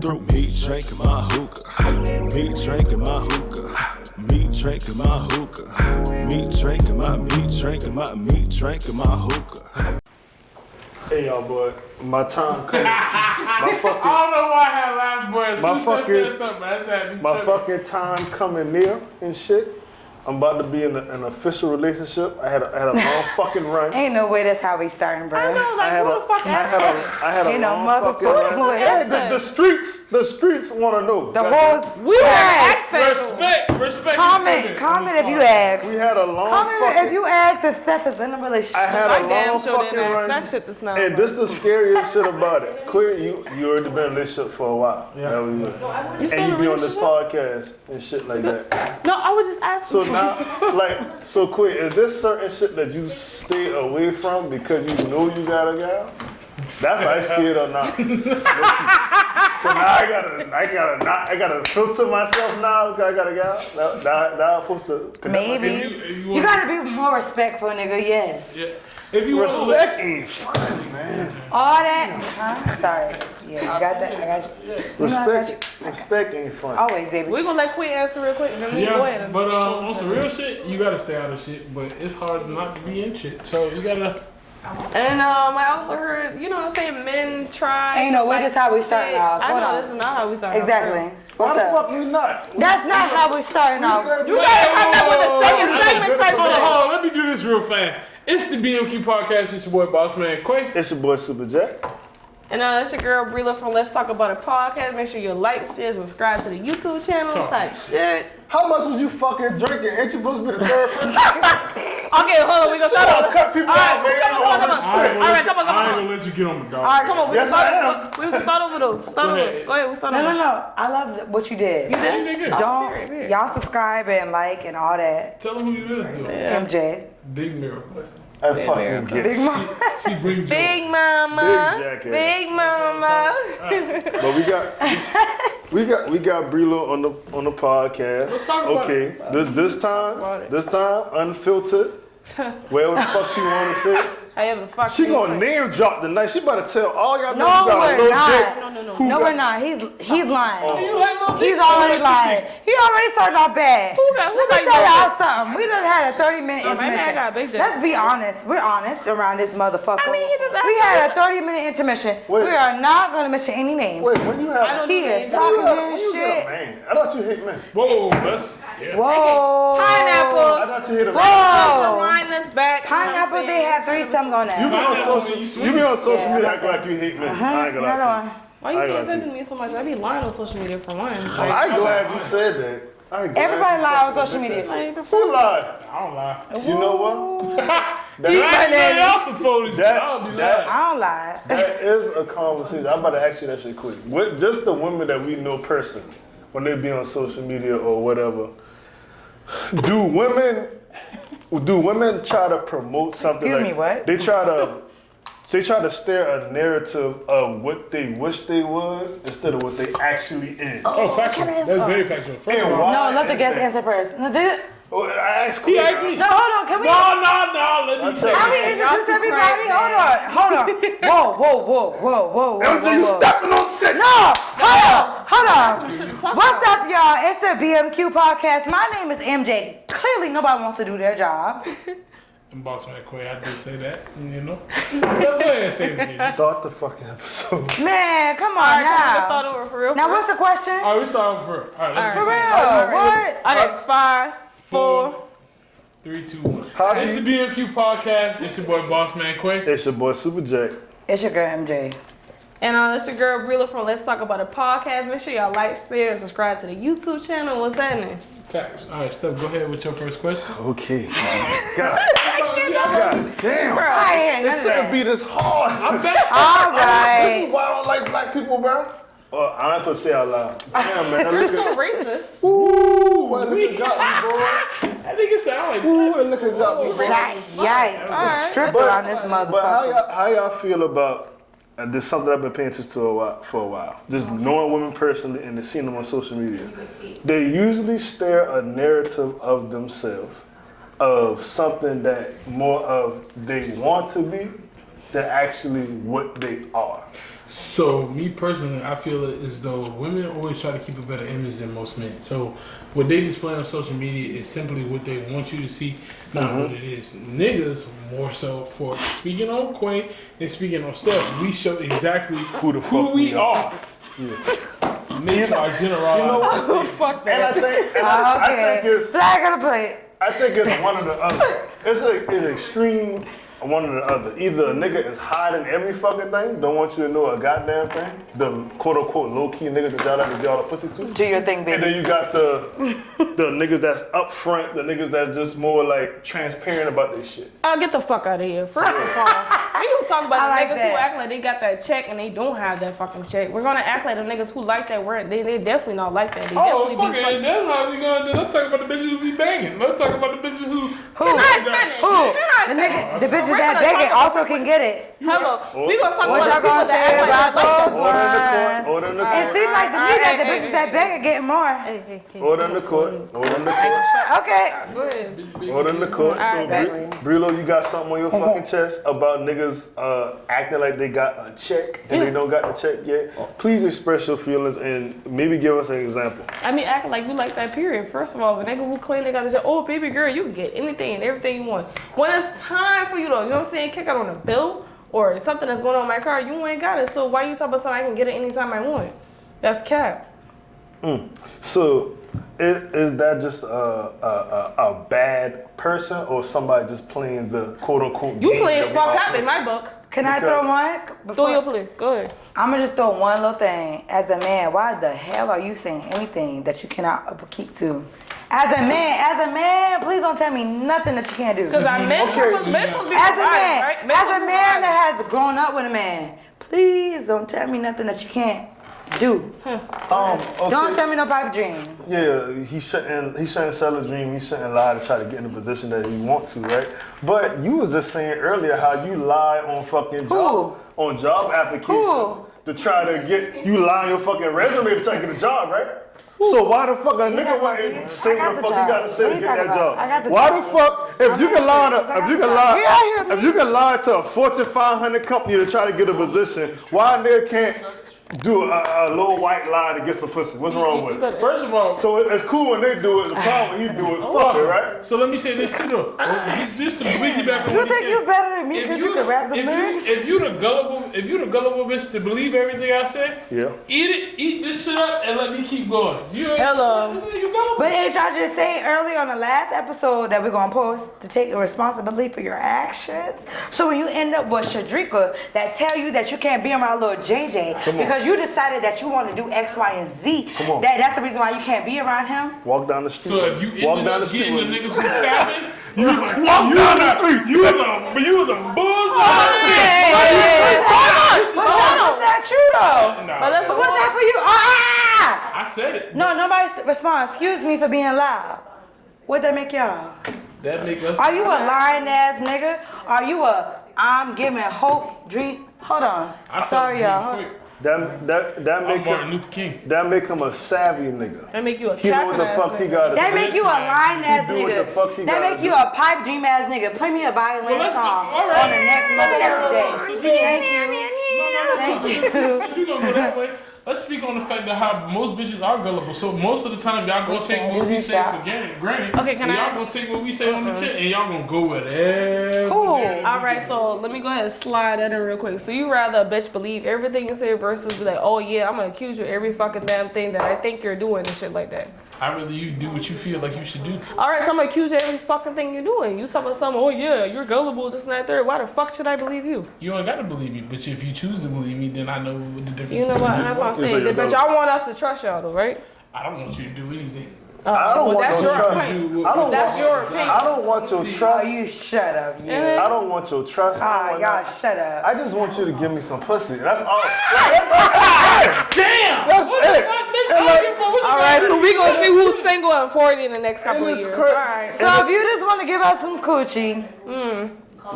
through. Me drinking my hookah. Me drinking my hookah. Me drinking my hookah. Me drinking my hookah. Hey y'all, boy, my time coming. I don't know why I had laugh, boy. My fucking time coming near and shit. I'm about to be in an official relationship. I had a long fucking run. Ain't no way that's how we starting, bro. I had a long fucking run. Hey, the streets want to know. The hoes, we asked. Respect. Comment if you ask. We had a long Comment if you ask if Steph is in a relationship. I had a long fucking run. That shit that's not. And this is the scariest shit about it. Quit, you already been in a relationship for a while. Yeah. That was it. And you be on this podcast and shit like that. No, I was just asking. So now, so quick, is there certain shit that you stay away from because you know you got a gal? That's why I'm scared of now. So now I gotta filter myself now because I got a gal. Now I'm supposed to. Maybe. You gotta be more respectful, nigga, yes. Yeah. If you respect ain't fun, man. All that. Sorry. Yeah, you got that. I got you. Respect ain't fun. Always, baby. We're gonna let Queen answer real quick. Then yeah, go ahead. But on some real shit, you gotta stay out of shit. But it's hard not to be in shit. So you gotta. And I also heard, you know what I'm saying, men try. Ain't no way that's how we starting off. I know this is not how we starting exactly. off. Why the fuck we not? That's not how we starting off. You gotta come up with a second segment type Hold on, shit. let me do this real fast. It's the BMQ podcast. It's your boy Boss Man Quay. It's your boy Super Jack. And it's your girl Brila from Let's Talk About It podcast. Make sure you like, share, subscribe to the YouTube channel type shit. How much was you fucking drinking? Ain't you supposed to be the third person? Okay, hold on. We gonna start over. Cut people out, man. All right, come on. I ain't gonna let you get on the dog. All right, come on. We Yes, can start over though. Start over. Go ahead. We start over. No. I love what you did. You did? Don't y'all subscribe and like and all that. Tell them who you is, dude. MJ. Big miracle. I fucking get Big mama. She brings Big mama. Big jackass. Big mama. But we got Brilo on the podcast. Let's talk about it. Okay. This time unfiltered. Whatever the fuck she wanna say. However the fuck She gonna name drop tonight. She better tell all y'all No, know you got a we're little not. dick. No, we're not. He's lying. Oh. He's already lying. He already started off bad. Let me tell y'all something. We done had a 30-minute intermission. Let's be honest. We're honest around this motherfucker. I mean, we had a 30-minute intermission. Wait. We are not gonna mention any names. Wait, when you have He is talking his shit. man. I thought you hate men. Whoa, that's. Yeah. Whoa. Pineapples. I thought you hit a man. Whoa. Rewind this back. Pineapples, they have threesomes on You that. be on social Yeah, media that's acting like you hate men. I ain't gonna lie to you. Why you I paying got attention to me so much? I be lying on social media for one. I'm glad you said that. Everybody lie on social media. Who lied? I don't lie. You know what? Y'all supposed to. I'll be lying. I don't lie. That is a conversation. I'm about to ask you that shit quick. Just the women that we know personally, when they be on social media or whatever, do women try to promote something? Excuse like, me, what? They try to stare a narrative of what they wish they was instead of what they actually is. Oh, factual. That's very factual. And why No, let the is guest that? answer first. No, I asked He quick. asked me. no, hold on. Can we? No. Let me say. Can we introduce everybody? Hold on. Whoa. MJ, you stepping on shit. No, hold on. What's up, y'all? It's the BMQ podcast. My name is MJ. Clearly, nobody wants to do their job. I'm Boss Man Quay. I did say that, you know. Go ahead and say it again. Start the fucking episode. Man, come on All right, now. let's start over for real. Now, what's the question? All right, we start off first. All right, For let's real? What? Okay, 5, 4. 3, 2, 1. It's the BMQ podcast. It's your boy Boss Man Quay. It's your boy Super Jack. It's your girl, MJ. And it's your girl Brila from Let's Talk About It podcast. Make sure y'all like, share, and subscribe to the YouTube channel. What's happening? Facts. All right, Steph, go ahead with your first question. Okay. God damn. Bro, I ain't This shouldn't be this hard. I'm back. All This right. is why I don't like black people, bro. Well, I'm not gonna say out loud. Damn, man. You're Look so at, racist. ooh, what a nigga got me, boy. That nigga sound like Ooh, what a nigga got me, boy. Yikes. The stripper on this But motherfucker. how y'all feel about this is something I've been paying attention to for a while. Just knowing women personally and seeing them on social media. They usually stare a narrative of themselves, of something that more of they want to be than actually what they are. So me personally, I feel it as though women always try to keep a better image than most men. So what they display on social media is simply what they want you to see, not what it is. Niggas more so for speaking on Quay and speaking on stuff. We show exactly who we are. Yeah. Niggas are generalized. You know what? Fuck that. And I think it's flag on the plate. I think it's one or the other. It's extreme. One or the other. Either a nigga is hiding every fucking thing, don't want you to know a goddamn thing. The quote unquote low key niggas that y'all like to get all the pussy to. Do your thing, baby. And then you got the niggas that's up front, the niggas that's just more like transparent about this shit. Oh, get the fuck out of here. First of all, we gonna talk about the like niggas that. who act like they got that check and they don't have that fucking check. We're gonna act like the niggas who like that word. They definitely not like that. They definitely fuck be it. fucking. That's how we gonna do. Let's talk about the bitches who be banging. Let's talk about the bitches who. Who? The bitches that begging also can get it. Hello. We gonna talk What about y'all the people gonna say that act about like that. those Order in the ones? court. It seems like to me that the bitches that begging getting more. Order in the court. Order in the court. Okay. Go ahead. Order in the court. So, Exactly. Brilo, you got something on your fucking chest about niggas acting like they got a check and they don't got the check yet? Please express your feelings and maybe give us an example. I mean, acting like you like that period. First of all, the nigga who claim they got this, oh, baby girl, you can get anything and everything you want. When it's time for you to, you know what I'm saying, kick out on a bill or something that's going on in my car, you ain't got it. So why you talking about something I can get it anytime I want? That's cap. So, is that just a bad person or somebody just playing the quote unquote You game playing that we fuck all up play? in my book. Can I throw one? Throw your play. Go ahead. I'm gonna just throw one little thing. As a man, why the hell are you saying anything that you cannot keep to? As a man, please don't tell me nothing that you can't do. Because I meant Okay. was meant to be As a provided, man, right? as Meant to a be man provided. that has grown up with a man, please don't tell me nothing that you can't do. Okay. Don't tell me no pipe dream. Yeah, he shouldn't sell a dream. He shouldn't lie to try to get in the position that he want to, right? But you was just saying earlier how you lie on fucking job applications to try to get you lie on your fucking resume to try to get a job, right? So why the fuck a nigga wouldn't say what the fuck you gotta say to get that job? Why the fuck if you can lie to a Fortune 500 company to try to get a position, why a nigga can't do a little white lie to get some pussy? What's wrong with it? First of all, So it's cool when they do it. The problem when you do it, fuck it, right? So let me say this too, though. Just to piggyback on You what think you better than me because you can rap the lyrics? If you the gullible bitch to believe everything I say, Yeah. eat this shit up and let me keep going. Hello. You gullible. But ain't y'all just saying earlier on the last episode that we're gonna post to take responsibility for your actions? So when you end up with Shadrika that tell you that you can't be around little JJ because you decided that you want to do X, Y, and Z, that's the reason why you can't be around him? Walk down the street. So if you walk ended down up the street getting the with me. niggas who cabin, you was like, Walk down the street. you was a bullseye. What's that you though? Nah, But that's What's that for you? Ah! I said it. No, nobody responds. Excuse me for being loud. What'd that make y'all? That make us. Are you a lying ass nigga? Are you a I'm giving hope dream? Hold on. Sorry y'all. Hold- That I'm make Martin him Luther King. that make him a savvy nigga. That make you a He know what the capping fuck ass he nigga. got. That make you a lying ass do what the fuck he nigga. That gotta make you do. a pipe dream ass nigga. Play me a violin Well, let's- song all right. on the next motherfucking day. Thank you. Thank you. Since we gonna go that way, let's speak on the fact that how most bitches are gullible. So most of the time, y'all gonna take what we say for granted. Okay, can and I- y'all gonna take what we say on the chin, and y'all gonna go with it. Cool. All right, so let me go ahead and slide that in real quick. So you rather a bitch believe everything you say versus be like, oh yeah, I'm gonna accuse you of every fucking damn thing that I think you're doing and shit like that. I'd rather you do what you feel like you should do. All right, so I'm gonna accuse you of every fucking thing you're doing. You talking about something, oh yeah, you're gullible, this and that, third. Why the fuck should I believe you? You ain't gotta believe me, but if you choose to believe me, then I know what the difference You know is. what? That's what I'm saying. But y'all want us to trust y'all though, right? I don't want you to do anything. I don't want that's no your trust. opinion. I don't That's want. your opinion. I don't want your Oh, trust. you shut up. You. And then- I don't want your trust. I Ah, don't want y'all that. shut up. I just want you to give me some pussy. That's all. Damn! That's What the it. fuck, nigga? And like- All right, so we gonna see who's single and 40 in the next couple of it's years. cra- All right. So if you just want to give us some coochie,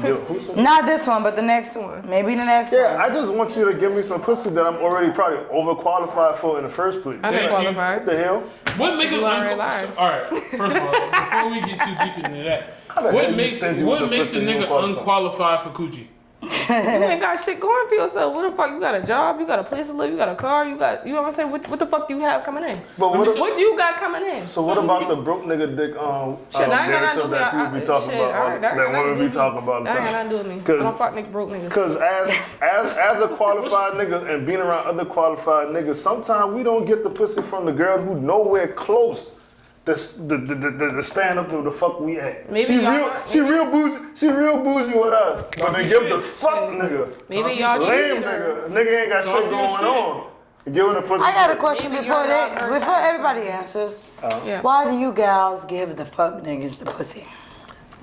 Yo, who's some- not this one, but the next one, maybe the next Yeah, one. I just want you to give me some pussy that I'm already probably overqualified for in the first place. I'm Thank you. qualified. What the hell? What makes us lying. Alright, first of all, before we get too deep into that, the hell what you makes send you what with the makes a pussy nigga unqualified? unqualified for coochie? You ain't got shit going for yourself. What the fuck? You got a job, you got a place to live, you got a car, you know what I'm saying? What the fuck do you have coming in? But what do you got coming in? So what about the broke nigga dick narrative that people be talking about, that women be talking about all the time? That ain't nothing to do with me. I don't fuck nigga broke niggas. Because as a qualified nigga and being around other qualified niggas, sometimes we don't get the pussy from the girl who nowhere close the stand up to the fuck we at. Maybe she real bougie with us. But they give the fuck nigga. Maybe y'all cheating nigga. Nigga ain't got shit going on. Give the pussy. I got a question before everybody answers. Yeah. Why do you gals give the fuck niggas the pussy?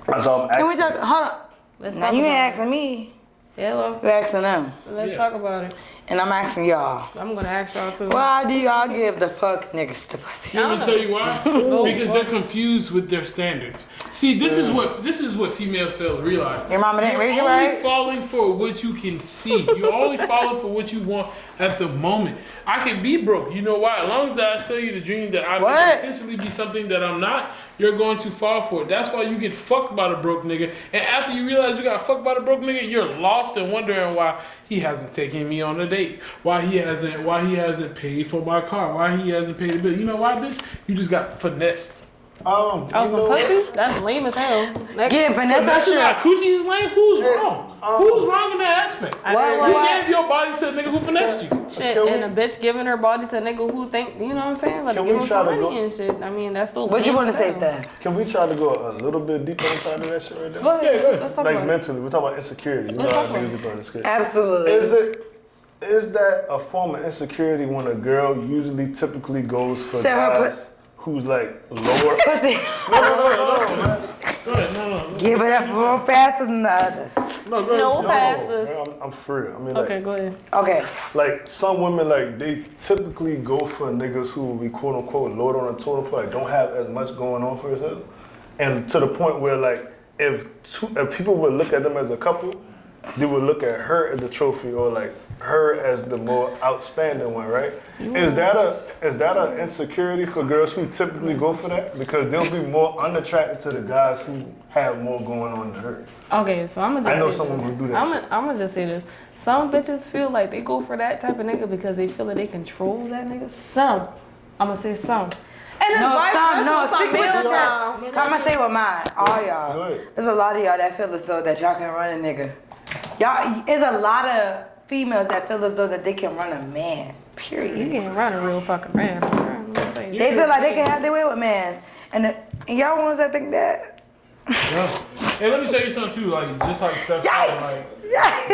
That's all I'm asking. Can we talk? Hold on. Now you ain't asking me. Hello. You're asking them. Let's talk about it. And I'm asking y'all. I'm gonna ask y'all too. Why do y'all give the fuck niggas the pussy? Let me tell you why. Because they're confused with their standards. See, this is what females fail to realize. Your mama didn't raise you You're right? only falling for what you can see. You're only falling for what you want at the moment. I can be broke. You know why? As long as I sell you the dream that I can potentially be something that I'm not, you're going to fall for it. That's why you get fucked by the broke nigga. And after you realize you got fucked by the broke nigga, you're lost and wondering why he hasn't taken me on a date. Why he hasn't paid for my car. Why he hasn't paid the bill. You know why, bitch? You just got finessed. Some pussy? That's lame as hell. Yeah, finesse that shit. Coochie is lame. Who's wrong? Who's wrong in that aspect? You gave your body to a nigga who finessed you. Shit, and a bitch giving her body to a nigga who think, you know what I'm saying? Like, give him some money and shit. I mean, that's still What you want to say, Steph? Can we try to go a little bit deeper inside of that shit right there? Go ahead. Yeah, go ahead. Let's talk Like about it. mentally, we're talking about insecurity. You know how niggas be putting insecurity. Absolutely. Is that a form of insecurity when a girl typically goes for Say her guys who's like lower? Pussy. No. Give it up real faster than the others. No passes. I'm free. I mean, Okay, go ahead. Okay. like some women, like they typically go for niggas who will be quote unquote lower on the totem pole, like don't have as much going on for themselves, and to the point where like if people would look at them as a couple, they would look at her as the trophy or like her as the more outstanding one, right? Is that a insecurity for girls who typically go for that? Because they'll be more unattracted to the guys who have more going on than her. Okay, so I'm gonna just I know say someone this. who do that shit. I'm gonna just say this. Some bitches feel like they go for that type of nigga because they feel that they control that nigga. Some. I'm gonna say some. And it's Speak with your now. chest. Come and say with mine. All y'all. Good. There's a lot of y'all that feel as though that y'all can run a nigga. Y'all, there's a lot of females that feel as though that they can run a man. Period. You can't run a real fucking man. They feel like they can have their way with mans. And y'all ones that think that. And let me tell you something too, like just like Steph said, like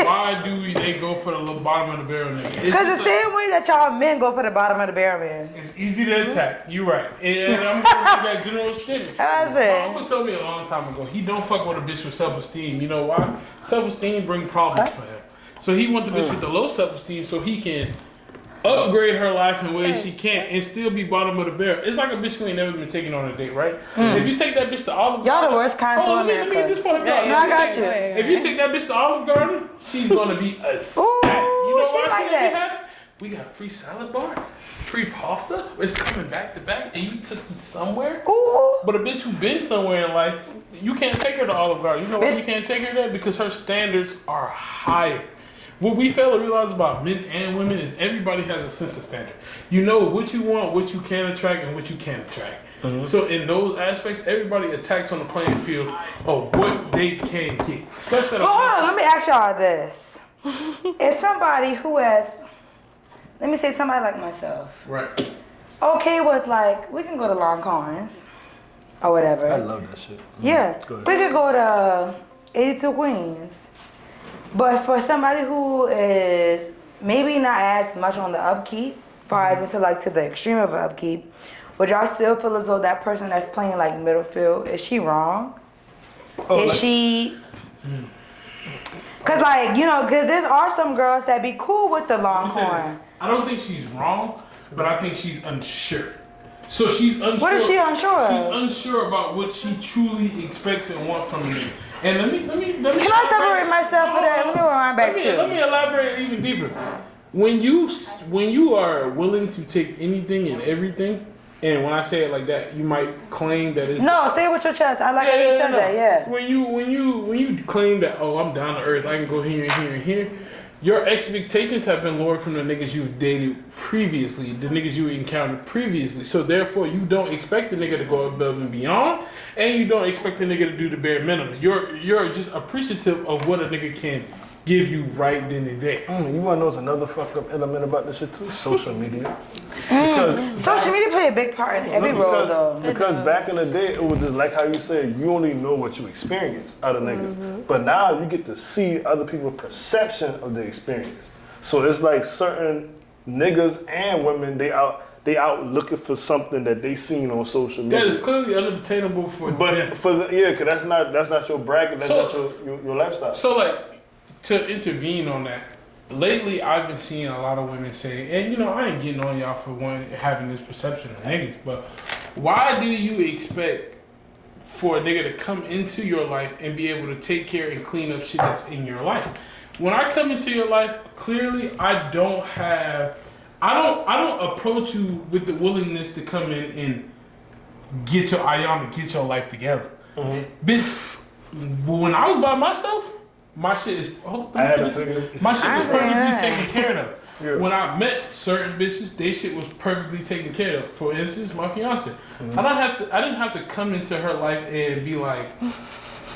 why do they go for the bottom of the barrel nigga? Because the same way that y'all men go for the bottom of the barrel man. It's easy to attack. You right. And I'm gonna make that general statement. How's it? My uncle told me a long time ago, he don't fuck with a bitch with self-esteem. You know why? Self-esteem bring problems for him. So he want the bitch with the low self-esteem so he can upgrade her life in ways she can't and still be bottom of the barrel. It's like a bitch who ain't never been taken on a date, right? If you take that bitch to Olive Garden, Y'all the worst kinds of America. Let me get this part across. No, I got you. If you take that bitch to Olive Garden, she's gonna be a stat. You know she why like she's that. gonna be happy? We got free salad bar, free pasta. It's coming back to back, and you took me somewhere. Ooh. But a bitch who been somewhere in life, you can't take her to Olive Garden. You know why you can't take her there? Because her standards are higher. What we fail to realize about men and women is everybody has a sense of standard. You know what you want, what you can attract, and what you can't attract. So in those aspects, everybody attacks on the playing field of what they can get. Especially Well, hold on. Let me ask y'all this. Is somebody who has, let me say somebody like myself, right. okay with like, we can go to Longhorns or whatever. I love that shit. Yeah. Go ahead. We could go to 82 Queens. But for somebody who is maybe not as much on the upkeep, far as into like to the extreme of an upkeep, would y'all still feel as though that person that's playing like middle field, is she wrong? Is she? Cause like, you know, cause there are some girls that be cool with the Longhorn. I don't think she's wrong, but I think she's unsure. So she's unsure. What is she unsure of? She's unsure about what she truly expects and wants from me. And let me. Can I separate myself for that? Let me rewind back too. Let me elaborate even deeper. When you are willing to take anything and everything, And when I say it like that, you might claim that it's No, say it with your chest. I like how you said that. Yeah. When you claim that, oh, I'm down to earth, I can go here and here and here. Your expectations have been lowered from the niggas you've dated previously, the niggas you encountered previously. So therefore, you don't expect the nigga to go above and beyond, and you don't expect the nigga to do the bare minimum. You're just appreciative of what a nigga can give you right then and there. You want to know what's another fucked up element about this shit too? Social media. Because Social media play a big part in every role, though. Because back in the day, it was just like how you said, you only know what you experience out of niggas. But now you get to see other people's perception of the experience. So it's like certain niggas and women, they out looking for something that they seen on social media. That is clearly unobtainable for them. Because that's not your bracket, that's not your lifestyle. So like, to intervene on that, lately I've been seeing a lot of women say, and you know, I ain't getting on y'all for having this perception of niggas, but why do you expect for a nigga to come into your life and be able to take care and clean up shit that's in your life? When I come into your life, clearly I don't approach you with the willingness to come in and get your eye on and get your life together. Bitch, when I was by myself, my shit is my shit was perfectly taken care of. Yeah. When I met certain bitches, they shit was perfectly taken care of. For instance, my fiance. I didn't have to come into her life and be like,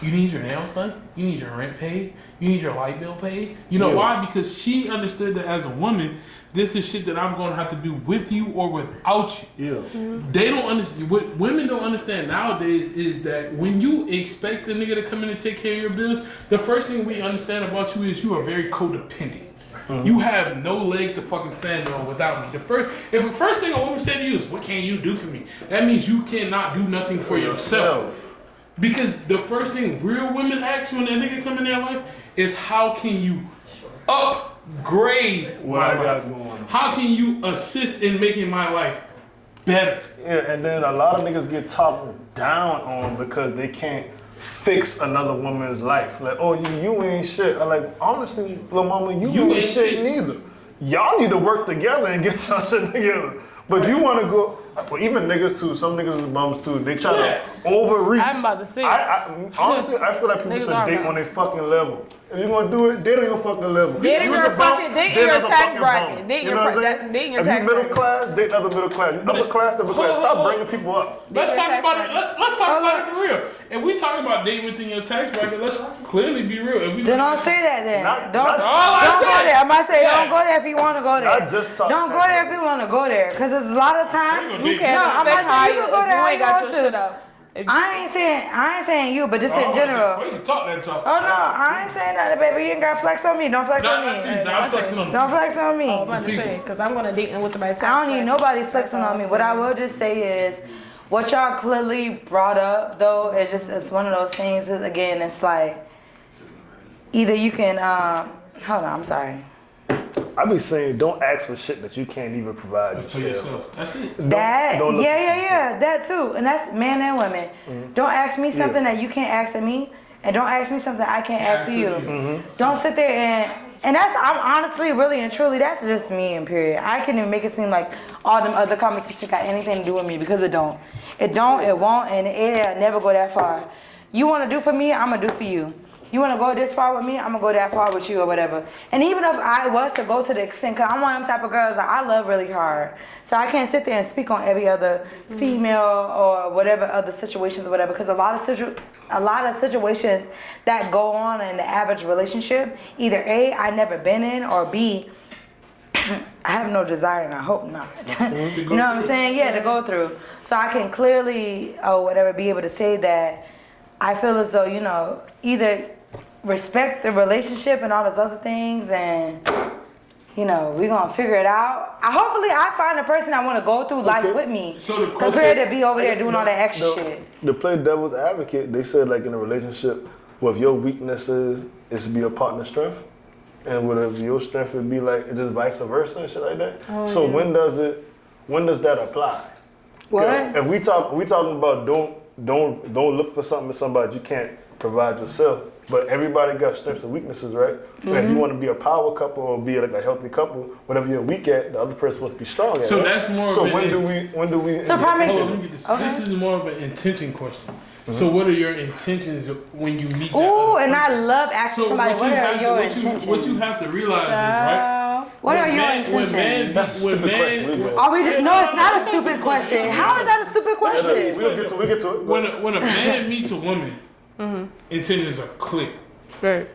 you need your nails done, you need your rent paid, you need your light bill paid. You know why? Because she understood that as a woman, this is shit that I'm gonna have to do with you or without you. Yeah. They don't understand. What women don't understand nowadays is that when you expect a nigga to come in and take care of your bills, the first thing we understand about you is you are very codependent. You have no leg to fucking stand on without me. If the first thing a woman said to you is, "What can you do for me?" That means you cannot do nothing for yourself. Because the first thing real women ask when a nigga come in their life is, "How can you upgrade what my I got life? going on? How can you assist in making my life better?" Yeah, and then a lot of niggas get talked down on because they can't fix another woman's life. Like, oh, you ain't shit. I'm like, honestly, little mama, you ain't shit neither. Y'all need to work together and get y'all shit together. But you want to go, well, even niggas too, some niggas is bums too. They try to overreach. I'm about to say. Honestly, I feel like people should date on their fucking level. If you're going to do it, date on your fucking level. Date in your tax bracket. Date your tax bracket. If you middle class, date other middle class. Upper class, stop bringing people up. Let's talk about it. Let's talk about it for real. If we talk about dating within your tax bracket, let's clearly be real. Then don't say that then. Don't go there. I might say don't go there if you want to go there. Don't go there if you want to go there. Because there's a lot of times you can't expect how you go there. You ain't got your shit up. I ain't saying you, but just in general. We can talk that talk. Oh no, I ain't saying nothing, baby. You ain't got to flex on me. Don't flex on me. Don't flex on me. I'm about to say, because I'm going to date with somebody. I don't need nobody flexing on me. What I will just say is, what y'all clearly brought up though, it's one of those things. Again, it's like either you can. Hold on, I'm sorry. I be saying, don't ask for shit that you can't even provide for yourself. That's it. That too, and that's men and women. Don't ask me something that you can't ask of me, and don't ask me something I can't ask of you. Don't sit there and I'm honestly, really and truly, that's just me and period. I can't even make it seem like all them other conversations got anything to do with me because it don't. It won't, and it'll never go that far. You want to do for me, I'm gonna do for you. You want to go this far with me, I'm going to go that far with you or whatever. And even if I was to go to the extent, because I'm one of them type of girls that I love really hard. So I can't sit there and speak on every other female or whatever other situations or whatever. Because a lot of situations that go on in the average relationship, either A, I never been in, or B, I have no desire and I hope not. You know what I'm saying? Yeah, to go through. So I can clearly, or whatever, be able to say that I feel as though, you know, either respect the relationship and all those other things, and you know, we're gonna figure it out. Hopefully I find a person that wanna go through life with me, compared to be over there doing all that extra shit. To play devil's advocate, they said like in a relationship, well, if your weakness is to be a partner's strength, and what if your strength would be like just vice versa and shit like that. So when does that apply? What? If we talking about don't look for something in somebody you can't provide yourself. But everybody got strengths and weaknesses, right? And if you want to be a power couple or be like a healthy couple, whatever you're weak at, the other person must be strong at. So right? that's more. So of when an do we? So probably- Hold on, let me get this. Okay. This is more of an intention question. So what are your intentions when you meet that Ooh, other and I person? love asking somebody, what are your intentions? What you have to realize is, right? What are your When intentions? That's a stupid question. Are we just, no, it's not a stupid question. How is that a stupid question? We'll get to it. When a man meets a woman, intentions are clear. Right.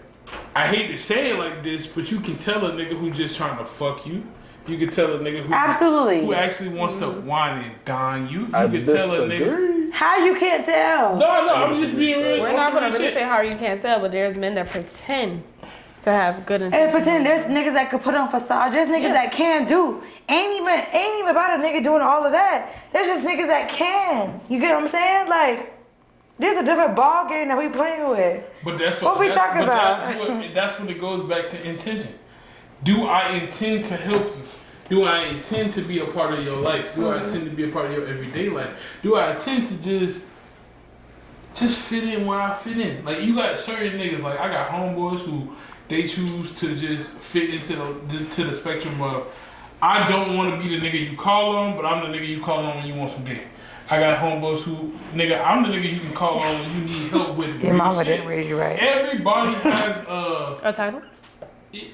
I hate to say it like this, but you can tell a nigga who just trying to fuck you. You can tell a nigga who actually wants to wine and dine you. You can tell a nigga. How you can't tell? No, I'm just being real. We're not gonna really say how you can't tell, but there's men that pretend to have good And intentions. pretend there's niggas that could put on facade. There's niggas that can do. Ain't even about a nigga doing all of that. There's just niggas that can. You get what I'm saying? Like, there's a different ball game that we playing with. But that's What we talking about? That's when it goes back to intention. Do I intend to help you? Do I intend to be a part of your life? Do I intend to be a part of your everyday life? Do I intend to just fit in where I fit in? Like, you got certain niggas, like I got homeboys who they choose to just fit into the spectrum of, I don't want to be the nigga you call on, but I'm the nigga you call on when you want some dick. I got homeboys who, nigga, I'm the nigga you can call on when you need help with. Your mama didn't raise you right. Everybody has A title?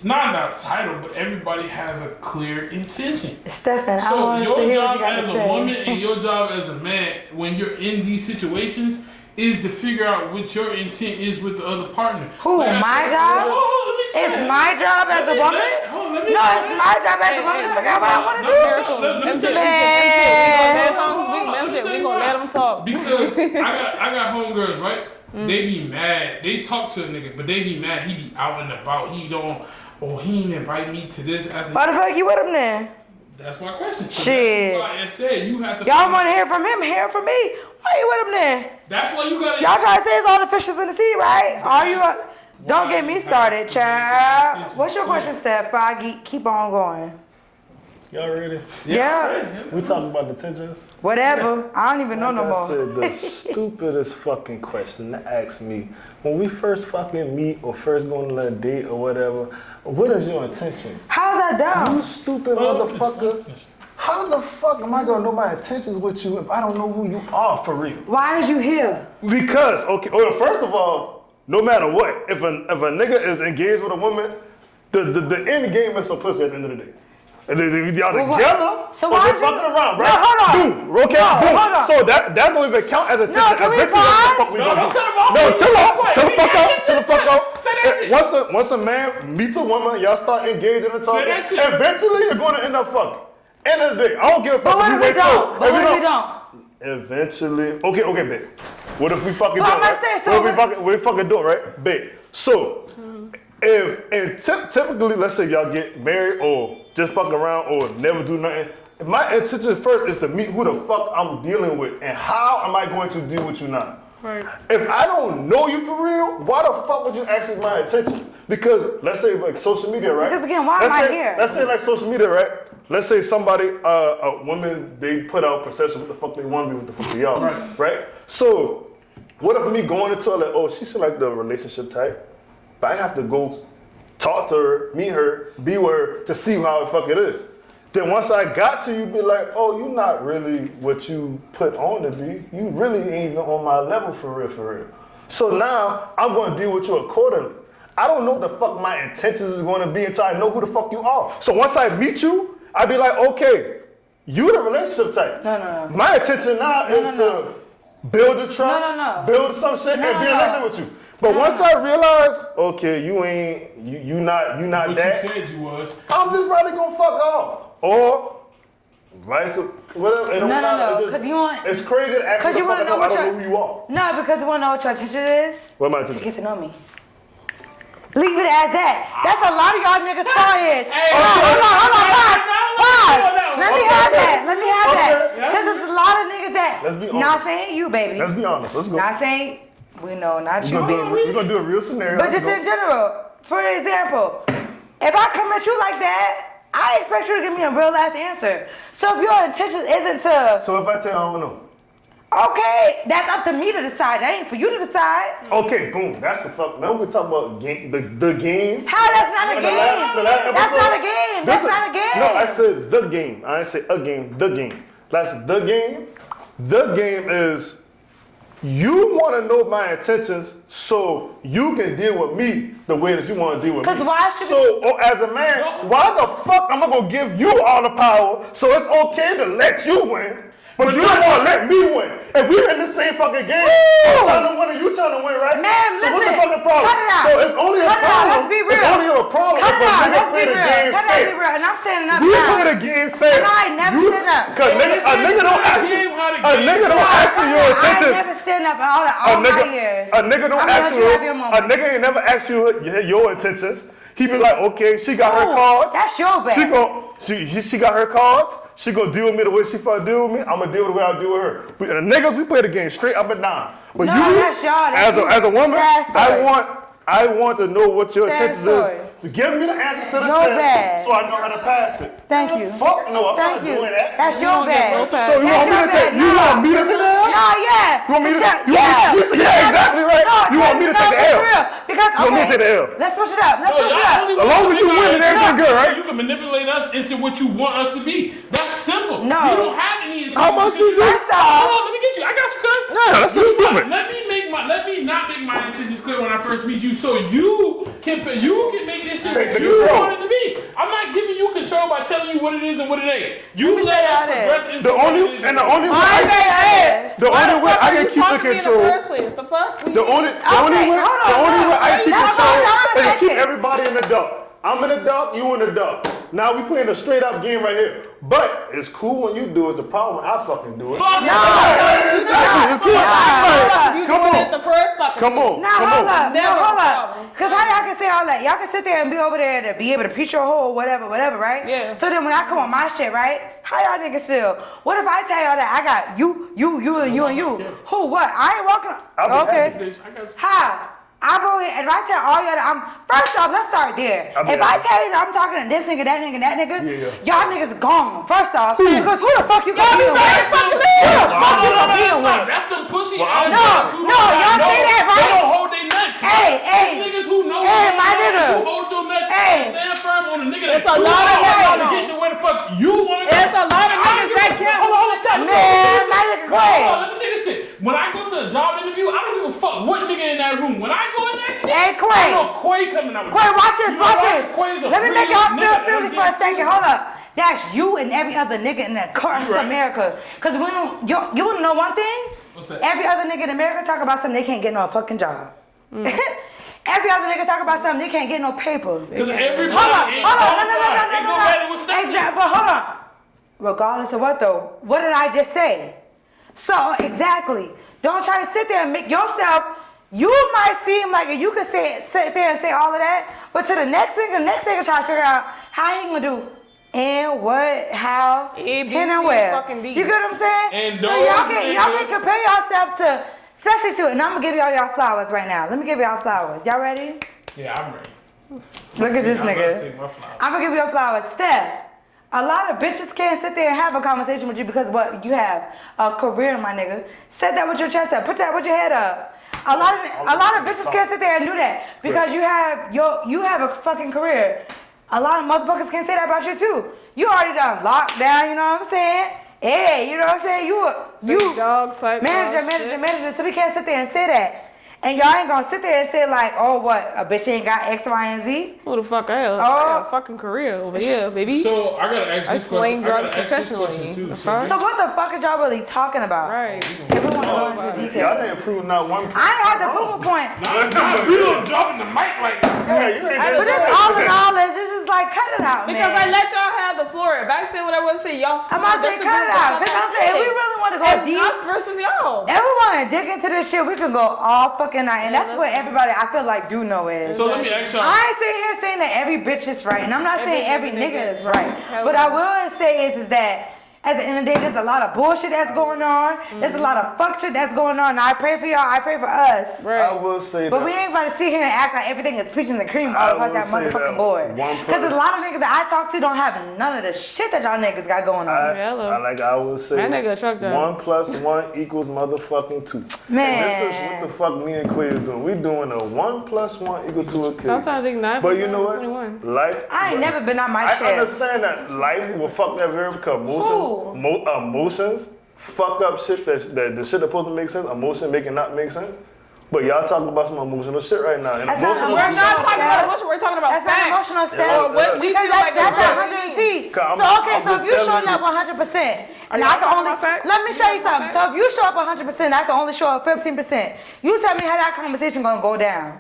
not a title, but everybody has a clear intention. Stephen, I So want to your hear what job you got to as a say. woman and your job as a man, when you're in these situations, is to figure out what your intent is with the other partner. Who, my job? It's my job as a woman? No, it's my job as a woman to figure out what I want to do. We gonna let them talk. Because I got homegirls, right? They be mad. They talk to a nigga, but they be mad. He be out and about. He ain't invite me to this. Why the fuck you with him then? That's my question. So Shit. That's why I said you have to. Y'all want to hear from him? Hear from me. Why you with him then? That's why you gotta. Y'all trying to say it's all the fishes in the sea, right? Are you? Don't get me started, child. What's your question, Steph? Before I keep on going. Y'all ready? Yeah. We talking about detentions? Whatever. I don't even know no Like I more. said, the stupidest fucking question to ask me when we first fucking meet or first go on a date or whatever. What is your intentions? How's that You dumb? stupid motherfucker. How the fuck am I gonna know my intentions with you if I don't know who you are for real? Why is you here? Because, okay, well, first of all, no matter what, if a nigga is engaged with a woman, the end game is some pussy at the end of the day. And if y'all Well, together, so or why they're is you- fucking around, No, right? hold on. Boom, okay, No, boom. hold on. So that don't even count as a No, can we Eventually, that's the fuck we No, gonna don't do. cut him off. No, chill out, chill the fuck out, chill the fuck out. Say that shit. Once a man meets a woman, y'all start engaging and talking. that shit. Eventually, you're going to end up fucking. End of the day, I don't give a fuck But what if if you we wait till. don't? But what if we don't? Eventually, okay, babe. What if we fucking Well, do I'm it? not Right? saying so. What if we fucking do it, right, babe? So, typically, let's say y'all get married or just fuck around or never do nothing. My intention first is to meet who the fuck I'm dealing with and how am I going to deal with you now. Right. If I don't know you for real, why the fuck would you ask me my intentions? Because let's say like social media, right? Because again, why let's am I say, here? Let's say like social media, right? Let's say somebody, a woman, they put out perception what the fuck they want to be, what the fuck they are, right? So, what if me going into her like, oh, she's like the relationship type, but I have to go talk to her, meet her, be with her to see how the fuck it is. Then once I got to you, be like, oh, you not really what you put on to be. You really ain't even on my level for real. So now I'm going to deal with you accordingly. I don't know what the fuck my intentions is going to be until I know who the fuck you are. So once I meet you, I be like, okay, you the relationship type. No. My intention now is to build the trust, No. build some shit, and be in a relationship with you. But once I realize, okay, you not What that. you said you was. I'm just probably gonna fuck off. Or vice whatever. It don't matter. No. It just- 'Cause you want- it's crazy to ask 'cause me you to wanna fuck know up. what I don't your- know who you are. No, because you want to know what your intention is? What am I To to get to know me. Leave it as that. That's a lot of y'all niggas' far is. Hold on, pause. Let me have that. Because there's a lot of niggas that, Let's be not honest. saying you, baby. Let's be honest. Let's go. Not saying, we know, not We're you. gonna do a real scenario. But Let's just go. in general, for example, if I come at you like that, I expect you to give me a real ass answer. So if your intention isn't to, So if I tell you I don't know, Okay, that's up to me to decide. That ain't for you to decide. Okay, boom. That's the fuck. Now we talk about game, the game. How that's not a game? The last That's episode. not a game. That's not a game. No, I said the game. I didn't say a game. The game. That's the game. The game is you want to know my intentions so you can deal with me the way that you want to deal with me. Because why should as a man, why the fuck am I going to give you all the power so it's okay to let you win? But you don't want to let me win. If we're in the same fucking game, I'm trying to win and you trying to win, right? Man, so listen. what's the fucking problem? Cut it out. So it's only a Cut it out. problem. Let's be real. It's only a problem Cut if it a out. nigga Let's play be the real. game Cut it out. Be fair. real. And I'm saying up We now. play the game fair. And I ain't never stood up. Cause a nigga don't ask you. A nigga don't ask you your I ain't intentions. never stood up all my years. A nigga don't I'm ask gonna you. let you have your moment. A nigga ain't never asked you your intentions. He be like, okay, she got her Ooh, cards. that's your bad. She got her cards. She gonna deal with me the way she fuck deal with me. I'm gonna deal with the way I deal with her. The niggas, we play the game straight up and down. But No, you, that's y'all. That's you. as a woman, Sad story. I want to know what your Sad intentions story. is. To give me the answer to the Your test, bad. so I know how to pass it. Thank you. Fuck no, I'm Thank not you. doing that. That's your bad. So you want me to take? You want me to take the L? No, yeah. You want me to? Yeah. Yeah, exactly right. No, You want me to take the L? for real. Because You want me to take the L? Let's switch it up. Let's switch it up. As long as you win, everything good, right? You can manipulate us into what you want us to be. That's simple. No. You don't have any intentions. How about you do? First off, Hold on, let me get you. I got you, cuz. Yeah, that's so stupid. Let me not make my intentions clear when I first meet you, so you can make this shit Take what the you control. want it to be. I'm not giving you control by telling you what it is and what it ain't. You let say us how it is. progress into The what only it is and the only way I say yes. the only way I can keep the In the control. first place, the fuck? The only way I keep Hold control on, is to keep second. everybody in the dark. I'm in the dark, you in the dark. Now we playing a straight up game right here. But it's cool when you do it. It's a problem when I fucking do it. Fuck Exactly. It's cool. Like, You come doing on. it the first fucking Come on. Now Come hold on. up. Never Now hold a up. problem. Cause how y'all can say all that? Y'all can sit there and be over there to be able to preach your whole whatever, right? Yeah. So then when I come on my shit, right? How y'all niggas feel? What if I tell y'all that I got you, and you? Who? What? I ain't walking. I'll be Okay. Bitch, I got you. How? I've already, if I tell all y'all that first off, let's start there. I'll be If I honest. tell you that I'm talking to this nigga, that nigga, Yeah. y'all niggas gone. First off, because who the fuck you gonna be with? That's Who the fuck you gonna be with? That's them pussy Well, ass I'm- niggas who No, don't y'all know- say that, right? They don't hold their nuts. Hey, hey. These niggas who know Hey, who my nigga. who hold your nuts Hey. and stand firm on the nigga It's that a you lot of want niggas. to get to where the fuck you want to go. There's a lot of niggas that can't. Hold on, stop. Man, my nigga, go ahead. Hold on, let me say this shit. When I go to a job interview, I don't give a fuck what nigga in that room. When I go in that shit, Hey, Quay. I know Quay coming out with Quay, this. watch this, You know watch why? this. 'Cause Quay's a Let me real make y'all feel nigga. silly for a second. Hold up. That's you and every other nigga in the across right. America. Cause when you wanna know one thing? What's that? Every other nigga in America talk about something they can't get no fucking job. Every other nigga talk about something they can't get no paper. Because everybody Hold on, ain't hold on, qualified. They go back to what Steph said. Exactly, but hold on. Regardless of what though, what did I just say? So exactly, don't try to sit there and make yourself. You might seem like you could sit there and say all of that, but to the next nigga try to figure out how he gonna do and what, how, A, B, when and C, where. fucking D. You get what I'm saying? And so those y'all can niggas- compare yourself to, especially to, and I'm gonna give y'all flowers right now. Let me give y'all flowers. Y'all ready? Yeah, I'm ready. Look at this I'm about to nigga. take my flowers. I'm gonna give you your flowers. Steph, a lot of bitches can't sit there and have a conversation with you because what you have a career, my nigga. Set that with your chest up. Put that with your head up. A lot of bitches can't sit there and do that because you have a fucking career. A lot of motherfuckers can't say that about you too. You already done locked down, you know what I'm saying? Hey, you know what I'm saying? You Big dog type manager, so we can't sit there and say that. And y'all ain't gonna sit there and say like, oh what, a bitch ain't got X, Y, and Z? Who the fuck I Oh. got a fucking career over here, baby. So I gotta ask I this sling question. I drugs gotta ask this professionally. question too. The So fuck? So what the fuck is y'all really talking about? Right. If we want to go into detail. Y'all didn't prove not one. I ain't had to prove a point. we don't drop in the mic like that. Yeah, you ain't But it's all in all, it's just like, cut it out, Because man. I let y'all have the floor. If I say what I want to say, y'all I'm about to say, cut it out. Because I'm saying, if we really want to go It's deep, us versus y'all. if we want to dig into this shit, we can go all fucking night. And that's what everybody, I feel like, do know is. So let me ask y'all. I ain't sitting here saying that every bitch is right. And I'm not saying every nigga is right. Hell But no. I will say is that At the end of the day, there's a lot of bullshit that's going on. There's a lot of fuck shit that's going on. I pray for y'all. I pray for us. Right. I will say But that. we ain't about to sit here and act like everything is peaches and cream all across that will say motherfucking that board. one Because a person- lot of niggas that I talk to don't have none of the shit that y'all niggas got going on. Hello. I will say That nigga a truck driver. 1 + 1 equals motherfucking 2. Man. And this is what the fuck me and Quay is doing. We doing a 1 + 1 = 2 occasion. Sometimes it's 9 But you know + what? 21. Life. I ain't never been out my I chair. understand that life will fuck that very because Who? emotions fuck up shit that the shit supposed to make sense. Emotion make it not make sense. But y'all talking about some emotional shit right now. And That's not emotional We're not emotional talking stuff. about emotion. We're talking about That's not facts. emotional stuff. Yeah, What we feel Because like that's is a right. 100T. I'm- So okay, I'm so if just you telling showing you. up 100%, and y'all I can talking only about facts? let me show you Y'all talking something. So if you show up 100%, I can only show up 15%. You tell me how that conversation gonna go down.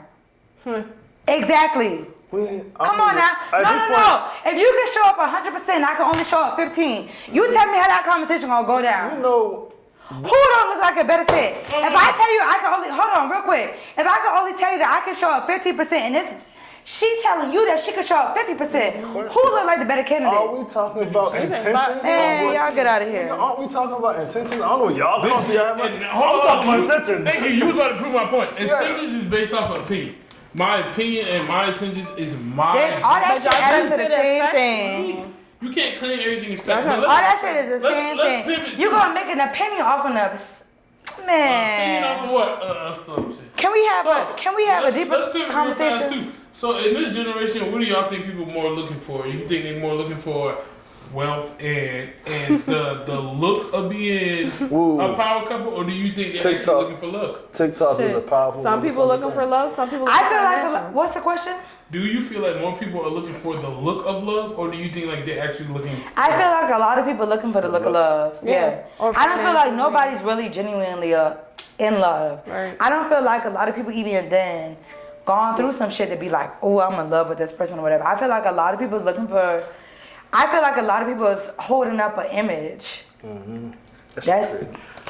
Exactly. Come on now. No. If you can show up 100%, I can only show up 15. You tell me how that conversation gonna go down. You know, Who don't look like a better fit? If I tell you I can only, hold on real quick. If I can only tell you that I can show up 50% and it's, she telling you that she can show up 50%, who look like the better are candidate? we talking about These are intentions? facts. Man, y'all get out of here. Aren't we talking about intentions? I don't know. Y'all This come is- see and- I'm hold talking on, about intentions. Thank you. You was about to prove my point. Intentions is based off of opinion. My opinion and my intentions is my. All that But shit y'all add up to do the it as same facts. thing. You can't claim everything is fact. Y'all But All let's- that shit is the same let's thing. pivot You to- gonna make an opinion off of us. Opinion off of Man. what? Assumption. Can we have a let's deeper pivot real fast, conversation? too. So in this generation, what do y'all think people more looking for? You think they're more looking for wealth and the look of being Ooh. a power couple, or do you think they're TikTok. actually looking for love? TikTok is a Shit. powerful. Some people looking for love. Some people. I looking feel for like, attention. what's the question? Do you feel like more people are looking for the look of love, or do you think like they're actually looking? I feel like a lot of people looking for the look of love. Yeah. Or I don't feel like financially. nobody's really genuinely in love. Right. I don't feel like a lot of people even then gone through some shit to be like, oh, I'm in love with this person or whatever. I feel like a lot of people is looking for. I feel like a lot of people is holding up an image. That's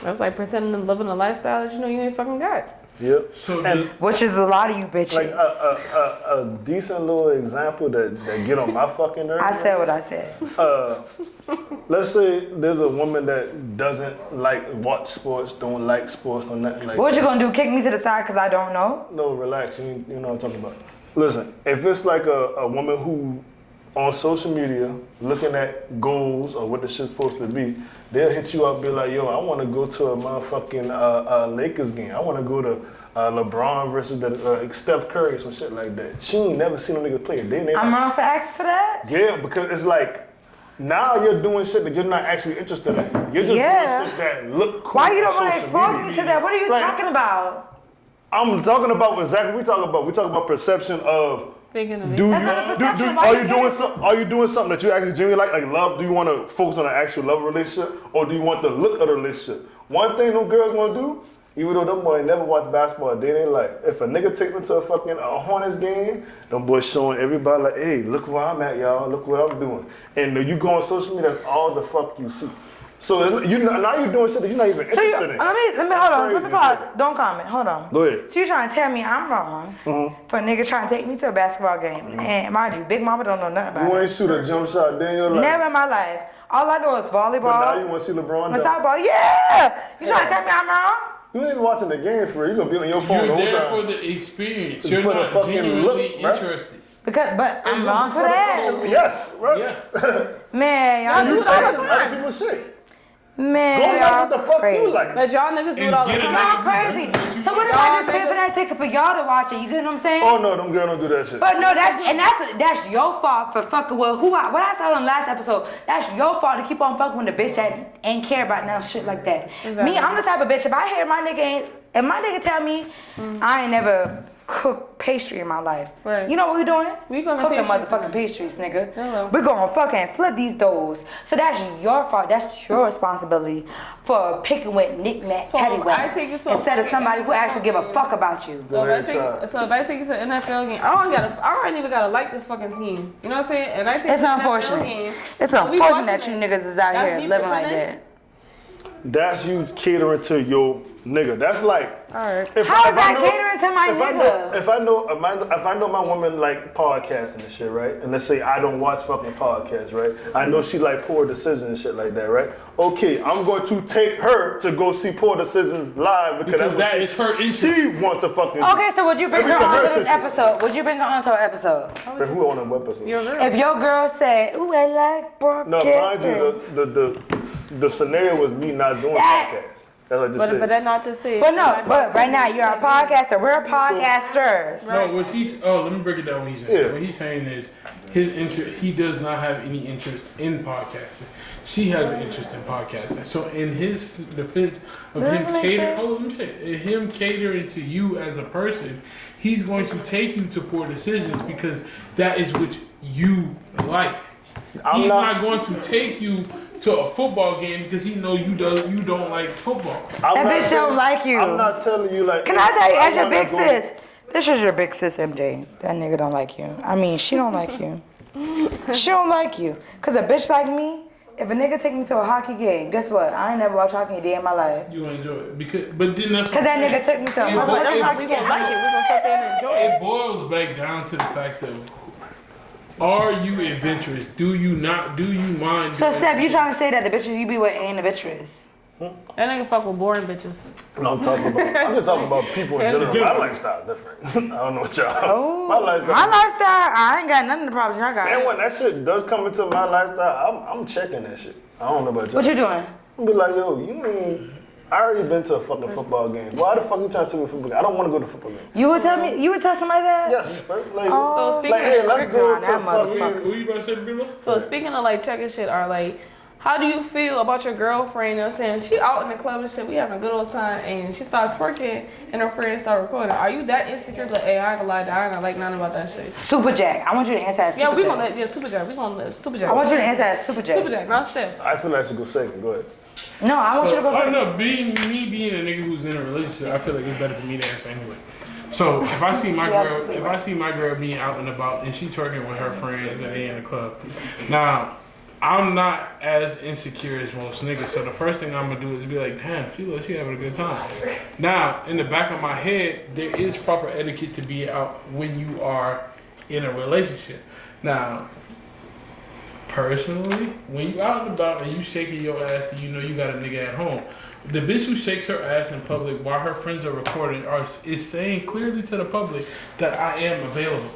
That's like pretending to live in a lifestyle that you know you ain't fucking got. Yep. So And which is a lot of you bitches. like a decent little example that get on my fucking nerves. I said what I said. Let's say there's a woman that doesn't watch sports, don't like sports, or nothing like. What you gonna do? Kick me to the side because I don't know? No, relax. You know what I'm talking about. Listen, if it's like a woman who on social media looking at goals or what the shit's supposed to be, they'll hit you up and be like, yo, I want to go to a motherfucking Lakers game. I want to go to LeBron versus the Steph Curry, some shit like that. She ain't never seen a nigga play. I'm wrong for asking for that? Yeah, because it's like, now you're doing shit that you're not actually interested in. You're just doing shit that look cool. Why you don't on want to social expose media. me to that? What are you Like, talking about? I'm talking about exactly what we talking about. We talking about perception of Thinking of it. do That's not a perception. Why are you you doing can't- some? Are you doing something that you actually genuinely like love? Do you want to focus on an actual love relationship, or do you want the look of the relationship? One thing them girls want to do, even though them boys never watch basketball a day in their life, if a nigga take them to a fucking Hornets game, them boys showing everybody like, hey, look where I'm at, y'all. Look what I'm doing. And then you go on social media, that's all the fuck you see. So now you're doing shit that you're not even So you, interested in. let me hold on. Let me pause. Don't comment. Hold on. Go ahead. So you trying to tell me I'm wrong for a nigga trying to take me to a basketball game? And mind you, Big Mama don't know nothing about You it. ain't shoot a jump shot day in your life. Never in my life. All I know is volleyball. But now you want to see LeBron and dunk. softball. Yeah. You trying to tell me I'm wrong? You ain't even watching the game for real. You gonna be on your phone You're the whole there time. for the experience. You're For the not fucking genuinely look, right? interested. But I'm wrong for that. Yes, right? Yeah. Man, y'all You do that. chasing other people's shit. Man, Go like y'all what the fuck crazy. you like. But y'all niggas do it all the And get time. it Y'all crazy. So what if I just pay for that ticket for y'all to watch it? You get what I'm saying? Oh no, them girls don't do that shit. But no, that's your fault for fucking with what I said on the last episode. That's your fault to keep on fucking with the bitch that ain't care about no shit like that. Exactly. Me, I'm the type of bitch. If I hear my nigga ain't, if my nigga tell me I ain't never cooked pastry in my life, Right. you know what we doing? We cooking cooking pastries motherfucking pastries, nigga. Hello. We gonna fucking flip these doughs. So that's your fault. That's your responsibility for picking with knick-knack, So teddy if I take you to a instead of fucking somebody who actually give a NFL fuck about you. So ahead, if I take you to an NFL game, I don't even gotta like this fucking team. You know what I'm saying? And I take It's you to an NFL unfortunate. game, It's and we unfortunate watching that you it. niggas is out That's here me living like pretending? that. That's you catering to your nigga. That's like, Alright. if How I is that know- catering different to my nigga. If I know my woman like podcasting and shit, right? And let's say I don't watch fucking podcasts, right? I know she like Poor Decisions and shit like that, right? Okay, I'm going to take her to go see Poor Decisions live because that is her interest. She wants to fucking. Okay, so would you bring her onto this episode? Would you bring her onto our episode? But who on the episode? Your girl. If your girl said, "Ooh, I like broadcasting," No, mind you, the scenario was me not doing podcasts. That's what I just said. But that not just it. But no, but right now you're a podcaster. We're podcasters. No, what he's let me break it down. What he's saying. What he's saying is his interest. He does not have any interest in podcasting. She has an interest in podcasting. So in his defense of him catering to you as a person, he's going to take you to Poor Decisions because that is what you like. He's not going to take you to a football game because he know you don't like football. That bitch don't like you. I'm not telling you like. Can I tell you, as your big sis, this is your big sis, MJ. That nigga don't like you. I mean, she don't like you. She don't like you. Cause a bitch like me, if a nigga take me to a hockey game, guess what? I ain't never watched hockey a day in my life. You enjoy it but then that's cause that nigga took me to a But that's how we gonna like it. We gonna sit there and enjoy it. It boils back down to the fact of, are you adventurous? Do you mind? So, Steph, you trying to say that the bitches you be with ain't adventurous? That nigga fuck with boring bitches. No, I'm just talking about people in general. My lifestyle different. I don't know what y'all. Oh, my lifestyle, I ain't got none of the problems y'all got. And when that shit does come into my lifestyle, I'm checking that shit. I don't know about y'all. What you doing? I'm be like, yo, you mean I already been to a fucking football game. Why the fuck you trying to see me a football game? I don't want to go to a football game. You would tell somebody that? Yes, right? Like, So speaking like, hey, let's go to that fucking. Who you about to say, Bilo? So speaking of like checking shit, or like, how do you feel about your girlfriend? You know what I'm saying? She out in the club and shit, we having a good old time, and she starts twerking, and her friends start recording. Are you that insecure? Like, hey, I ain't gonna lie, I ain't like nothing about that shit. Super Jack. I want you to answer that Super Jack. Yeah, we gonna let Super Jack. We gonna let Super Jack. I want you to answer that Super Jack. Super Jack, not Steph. I feel like I should go second. Go ahead. No, I want you to go first. No, being a nigga who's in a relationship, I feel like it's better for me to answer anyway. So if I see my girl being out and about and she's twerking with her friends and they in the club, now I'm not as insecure as most niggas. So the first thing I'm gonna do is be like, damn, she having a good time. Now in the back of my head, there is proper etiquette to be out when you are in a relationship. Now, personally, when you out and about and you shaking your ass and you know you got a nigga at home, the bitch who shakes her ass in public while her friends are recording is saying clearly to the public that I am available.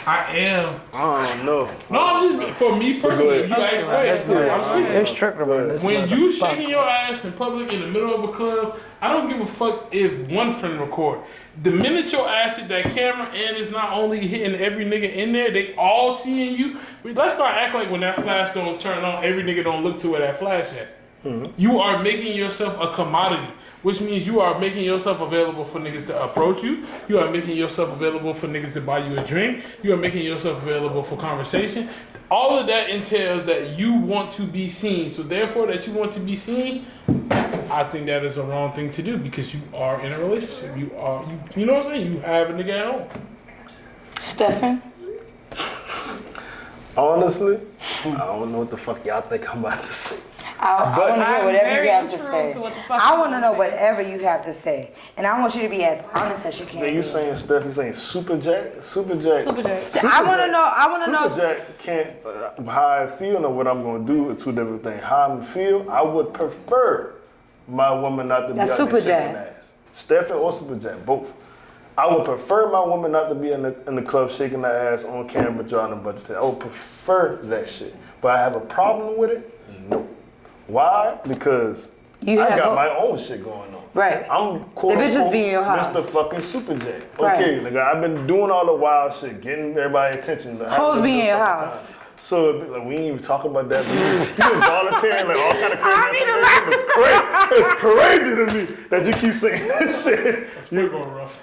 I am. I don't know. No, I'm just, for me personally, you ask questions. It's tricky. When you shaking your ass in public in the middle of a club, I don't give a fuck if one friend record. The minute your ass hit that camera and it's not only hitting every nigga in there, they all seeing you. Let's not act like when that flash don't turn on, every nigga don't look to where that flash at. Mm-hmm. You are making yourself a commodity, which means you are making yourself available for niggas to approach you. You are making yourself available for niggas to buy you a drink. You are making yourself available for conversation. All of that entails that you want to be seen. So therefore, that you want to be seen, I think that is a wrong thing to do because you are in a relationship. You know what I'm saying? You have a nigga at home. Stefan? Honestly, I don't know what the fuck y'all think I'm about to say. I want to hear whatever you have to true say. to what the fuck I you want to wanna know say. whatever you have to say. And I want you to be as honest as you can. Then you saying, Steph, you saying Super Jack? Super Jack. Super Jack. I want to know. Super Jack can't, how I feel and what I'm going to do are two different things. How I feel, I would prefer my woman not to be That's out Super there shaking Jack. ass. Stephen or Super Jack, both. I would prefer my woman not to be in the club shaking her ass on camera drawing a bunch of things. I would prefer that shit. But I have a problem with it? No. Why? Because I got my own shit going on. Right. I'm quote The bitches unquote be in your house. Mr. fucking Super J. Okay, Right. nigga, I've been doing all the wild shit, getting everybody's attention. Hoes be in your house. So like, we ain't even talk about that. You been volunteering like all kind of crazy. It's crazy to me that you keep saying this shit. You're going rough.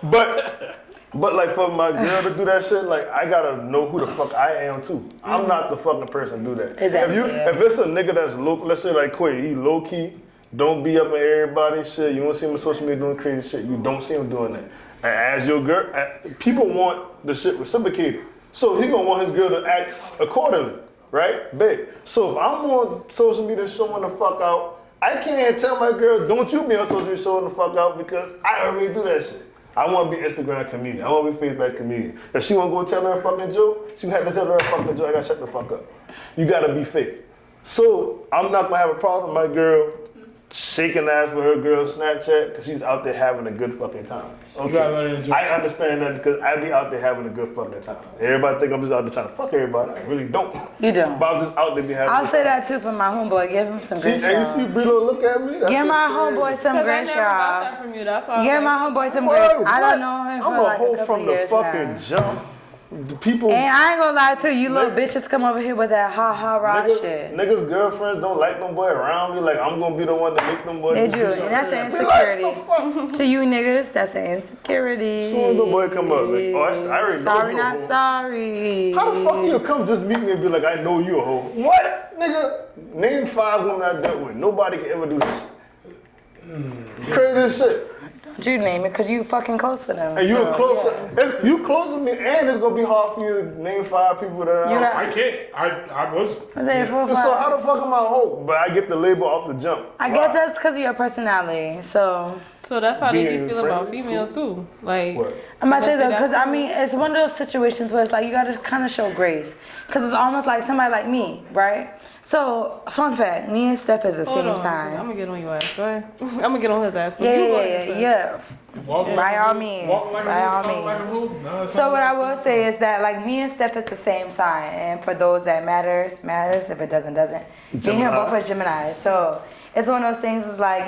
But like for my girl to do that shit, like I gotta know who the fuck I am too. I'm not the fucking person to do that. Exactly, If it's a nigga that's low, let's say like Quay, he low key, don't be up in everybody's shit. You don't see him on social media doing crazy shit. You don't see him doing that. And as your girl, people want the shit reciprocated. So he gonna want his girl to act accordingly, right? Babe. So if I'm on social media showing the fuck out, I can't tell my girl, don't you be on social media showing the fuck out because I already do that shit. I want to be Instagram comedian. I want to be Facebook comedian. If she want to go tell her a fucking joke, she had to tell her a fucking joke. I got to shut the fuck up. You got to be fake. So I'm not going to have a problem with my girl shaking ass with her girl Snapchat because she's out there having a good fucking time. Okay, I understand that because I be out there having a good fucking time. Everybody think I'm just out there trying to fuck everybody. I really don't. You don't. But I'm just out there be having. I'll say that too for my homeboy. Give him some grace, and you see Brito look at me? Give my homeboy some grace, y'all. Give my homeboy some grace. I don't know him for like a couple years now. I'm a hoe from the fucking jump. The people, and I ain't gonna lie to you, little bitches come over here with that ha shit. Niggas' girlfriends don't like them boy around me. Like I'm gonna be the one to make them boys. They do, and that's an insecurity. Like, to you niggas, that's an insecurity. Soon the boy come up, like, oh, I already sorry, know not hoe. Sorry. How the fuck you come just meet me and be like, I know you a hoe? What, nigga? Name 5 women I dealt with. Nobody can ever do this shit. Crazy as shit. You name it because you fucking close with them. And you closer. Yeah. You close with me, and it's gonna be hard for you to name 5 people that are. I can't. I was. So how the fuck am I a hoe? But I get the label off the jump. I guess that's because of your personality. So that's how they feel about females too. Like what? I'm about to say though, because I mean, it's one of those situations where it's like you gotta kind of show grace, because it's almost like somebody like me, right? So, fun fact, me and Steph is the same sign. I'm gonna get on your ass. Go ahead. I'm gonna get on his ass. Yeah. By all means. So what I will say is that like me and Steph is the same sign, and for those that matters. If it doesn't. Me and him both are Gemini. So it's one of those things. Is like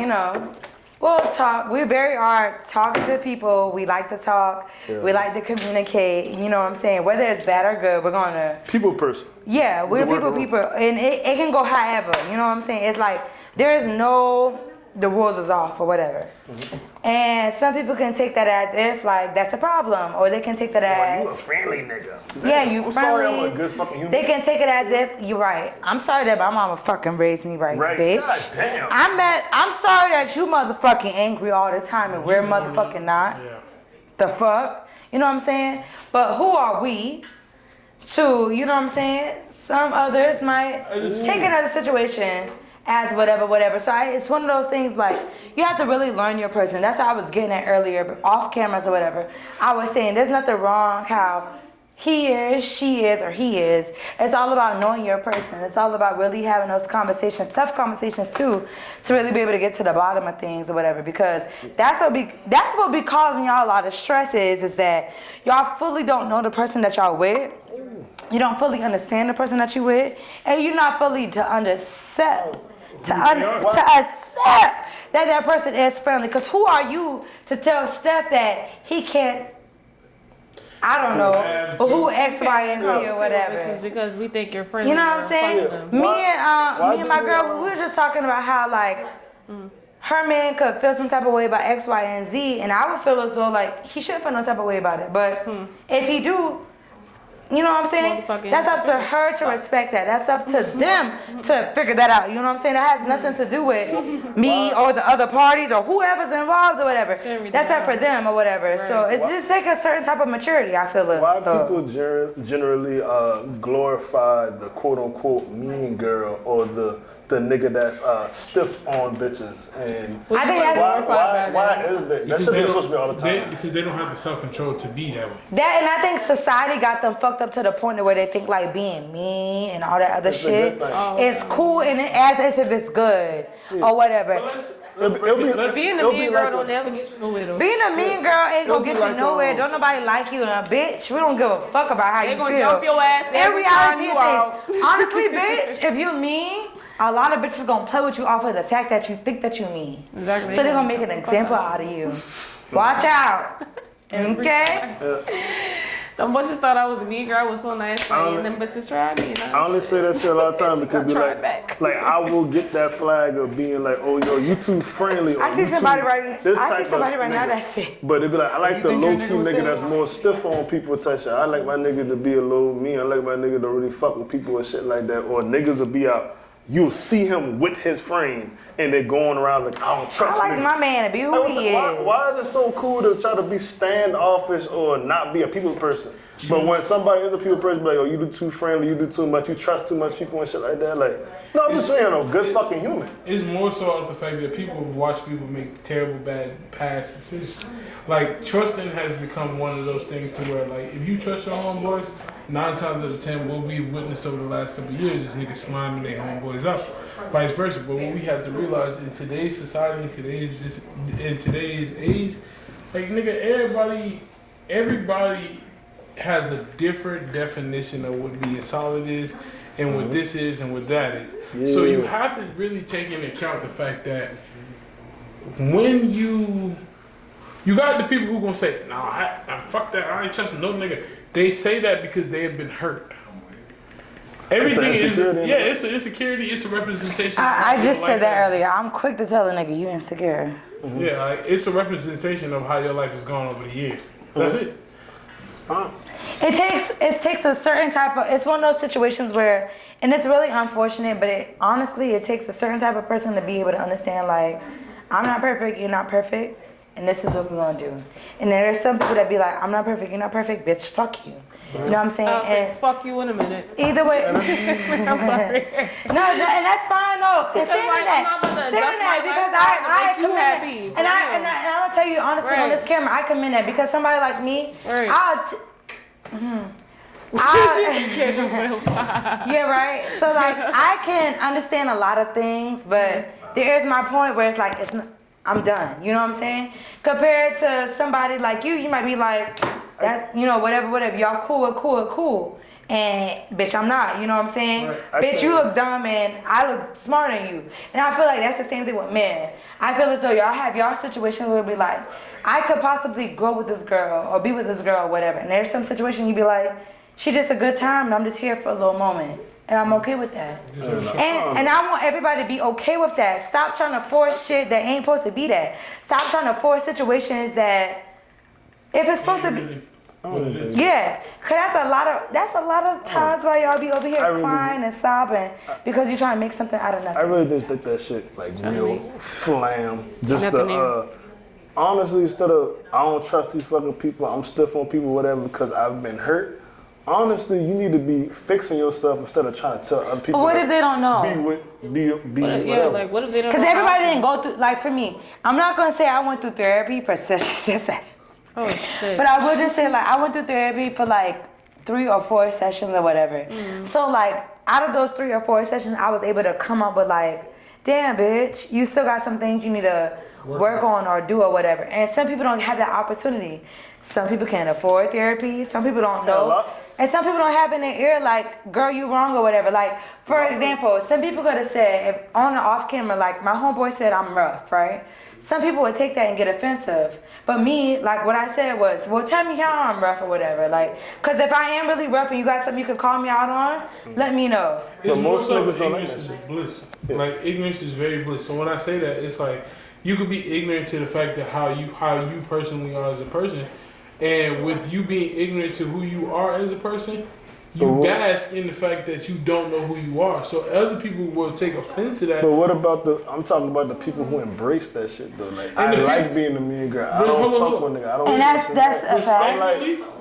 we'll talk. We very are talkative people. We like to talk. Yeah. We like to communicate. You know what I'm saying? Whether it's bad or good, we're gonna people person. Yeah, we're people, and it can go however. You know what I'm saying? It's like there's no the rules is off or whatever. Mm-hmm. And some people can take that as if like that's a problem, or they can take that as you a friendly nigga. Yeah, you I'm friendly. Sorry, I'm a good fucking human. They can take it as if you're right. I'm sorry that my mama fucking raised me right, bitch. God damn. I'm sorry that you motherfucking angry all the time and we're motherfucking not. Yeah. The fuck, you know what I'm saying? But who are we to, you know what I'm saying? Some others might take another situation as whatever. So it's one of those things like you have to really learn your person. That's how I was getting at earlier, but off cameras or whatever. I was saying there's nothing wrong how he is, she is, or he is. It's all about knowing your person. It's all about really having those conversations, tough conversations too, to really be able to get to the bottom of things or whatever. Because that's what be causing y'all a lot of stress is that y'all fully don't know the person that y'all with. You don't fully understand the person that you with, and you're not fully to accept that person is friendly. Because who are you to tell Steph that he can't? I don't know, but who X, Y, and Z or whatever. This is because we think you're friendly. You know what I'm saying? Me and my girl, we were just talking about how like her man could feel some type of way about X, Y, and Z, and I would feel as though like he shouldn't feel no type of way about it. But if he do, you know what I'm saying? That's up to her to respect that. That's up to them to figure that out. You know what I'm saying? That has nothing to do with me or the other parties or whoever's involved or whatever. That's up for them or whatever. Right. So it's just like a certain type of maturity, I feel. Why people generally glorify the quote-unquote mean girl or the nigga that's stiff on bitches, and I think that's why is that? That shit supposed to be all the time. Because they don't have the self-control to be that way. That, and I think society got them fucked up to the point where they think like being mean and all that other shit is cool and as if it's good or whatever. Being a mean girl don't never get you nowhere though. Being a mean girl ain't gonna get you nowhere. Don't nobody like you, and a bitch, we don't give a fuck about how you feel. They gonna jump your ass every time you out. Honestly, bitch, if you mean, a lot of bitches gonna play with you off of the fact that you think that you mean. Exactly. So they're gonna make an example out of you. Watch out. Okay? Them bitches thought I was a mean girl. I was so nice. And them bitches tried me. I only say that shit a lot of time because be like I will get that flag of being like, oh, yo, you too friendly. I see somebody right now that's it. But it be like, I like the low-key nigga that's more stiff on people type shit. I like my nigga to be a little mean. I like my nigga to really fuck with people and shit like that. Or niggas will be out you'll see him with his friend, and they're going around like, I don't trust I like niggas. my man to be who he is. Why is it so cool to try to be standoffish or not be a people person? But when somebody is a people person, be like, oh, you do too friendly, you do too much, you trust too much people and shit like that. Like, no, I'm just saying, a good fucking human. It's more so of the fact that people watch people make terrible, bad, past decisions. Like, trusting has become one of those things to where, like, if you trust your homeboys, 9 times out of 10, what we've witnessed over the last couple of years is niggas sliming their homeboys up. Vice versa. But what we have to realize in today's society, in today's age, like, nigga, everybody has a different definition of what being solid is and what this is and what that is. Yeah. So you have to really take into account the fact that when you got the people who gonna say, nah, I fuck that, I ain't trusting no nigga. They say that because they have been hurt. Everything is, it's an insecurity, it's a representation. I just said that earlier. I'm quick to tell a nigga you insecure. Mm-hmm. Yeah, like, it's a representation of how your life has gone over the years. That's it. It takes a certain type of, it's one of those situations where, and it's really unfortunate, but honestly, it takes a certain type of person to be able to understand, like, I'm not perfect, you're not perfect, and this is what we're gonna do. And then there's some people that be like, I'm not perfect, you're not perfect, bitch, fuck you. You know what I'm saying? I'll say fuck you in a minute. Either way. I'm sorry. No, and that's fine, no. And saying that, because I commend that. And I'm gonna tell you honestly on this camera, I commend that because somebody like me, yeah, right. So like I can understand a lot of things, but there is my point where it's like I'm done. You know what I'm saying? Compared to somebody like you might be like, that's whatever. Y'all cool. And bitch, I'm not. You know what I'm saying? Right. Bitch, you look dumb and I look smarter than you. And I feel like that's the same thing with men. I feel as though y'all have y'all situations where it'll be like, I could possibly grow with this girl or be with this girl or whatever. And there's some situation you'd be like, she just a good time and I'm just here for a little moment. And I'm okay with that. And I want everybody to be okay with that. Stop trying to force shit that ain't supposed to be that. Stop trying to force situations that if it's supposed to be. Yeah, cause that's a lot of times why y'all be over here crying and sobbing because you're trying to make something out of nothing. I really just think that shit like real flam. Just honestly, instead of I don't trust these fucking people, I'm stiff on people, whatever, because I've been hurt. Honestly, you need to be fixing yourself instead of trying to tell other people. But what if they don't know? Be whatever. Yeah, like what if they don't know? Because everybody didn't go through. Like for me, I'm not gonna say I went through therapy for sessions. Oh shit. But I would just say like I went through therapy for like 3 or 4 sessions or whatever. So like out of those 3 or 4 sessions, I was able to come up with like, damn bitch, you still got some things you need to work on or do or whatever. And some people don't have that opportunity. Some people can't afford therapy. Some people don't know. And some people don't have in their ear like, girl, you wrong or whatever. Like, for example, some people could have said, if on or off camera, like my homeboy said I'm rough, right? Some people would take that and get offensive. But me, like what I said was, well, tell me how I'm rough or whatever. Like, because if I am really rough and you got something you could call me out on, let me know. It's more so ignorance is bliss. Like, ignorance is very bliss. So when I say that, it's like, you could be ignorant to the fact that how you personally are as a person. And with you being ignorant to who you are as a person, you bask in the fact that you don't know who you are. So other people will take offense to that. But what about I'm talking about the people who embrace that shit though. Like, I like being a mean girl. I don't fuck with nigga. I don't. And that's a fact.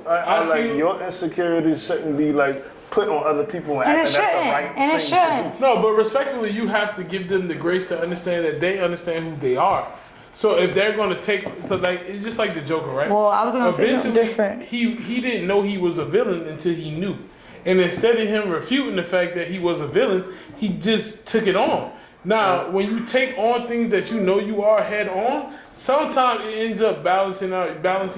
I like your insecurities shouldn't be like put on other people and that's the right thing to do. No, but respectfully, you have to give them the grace to understand that they understand who they are. So if they're gonna it's just like the Joker, right? Well, I was gonna say something different. He didn't know he was a villain until he knew. And instead of him refuting the fact that he was a villain, he just took it on. Now, when you take on things that you know you are head on, sometimes it ends up balancing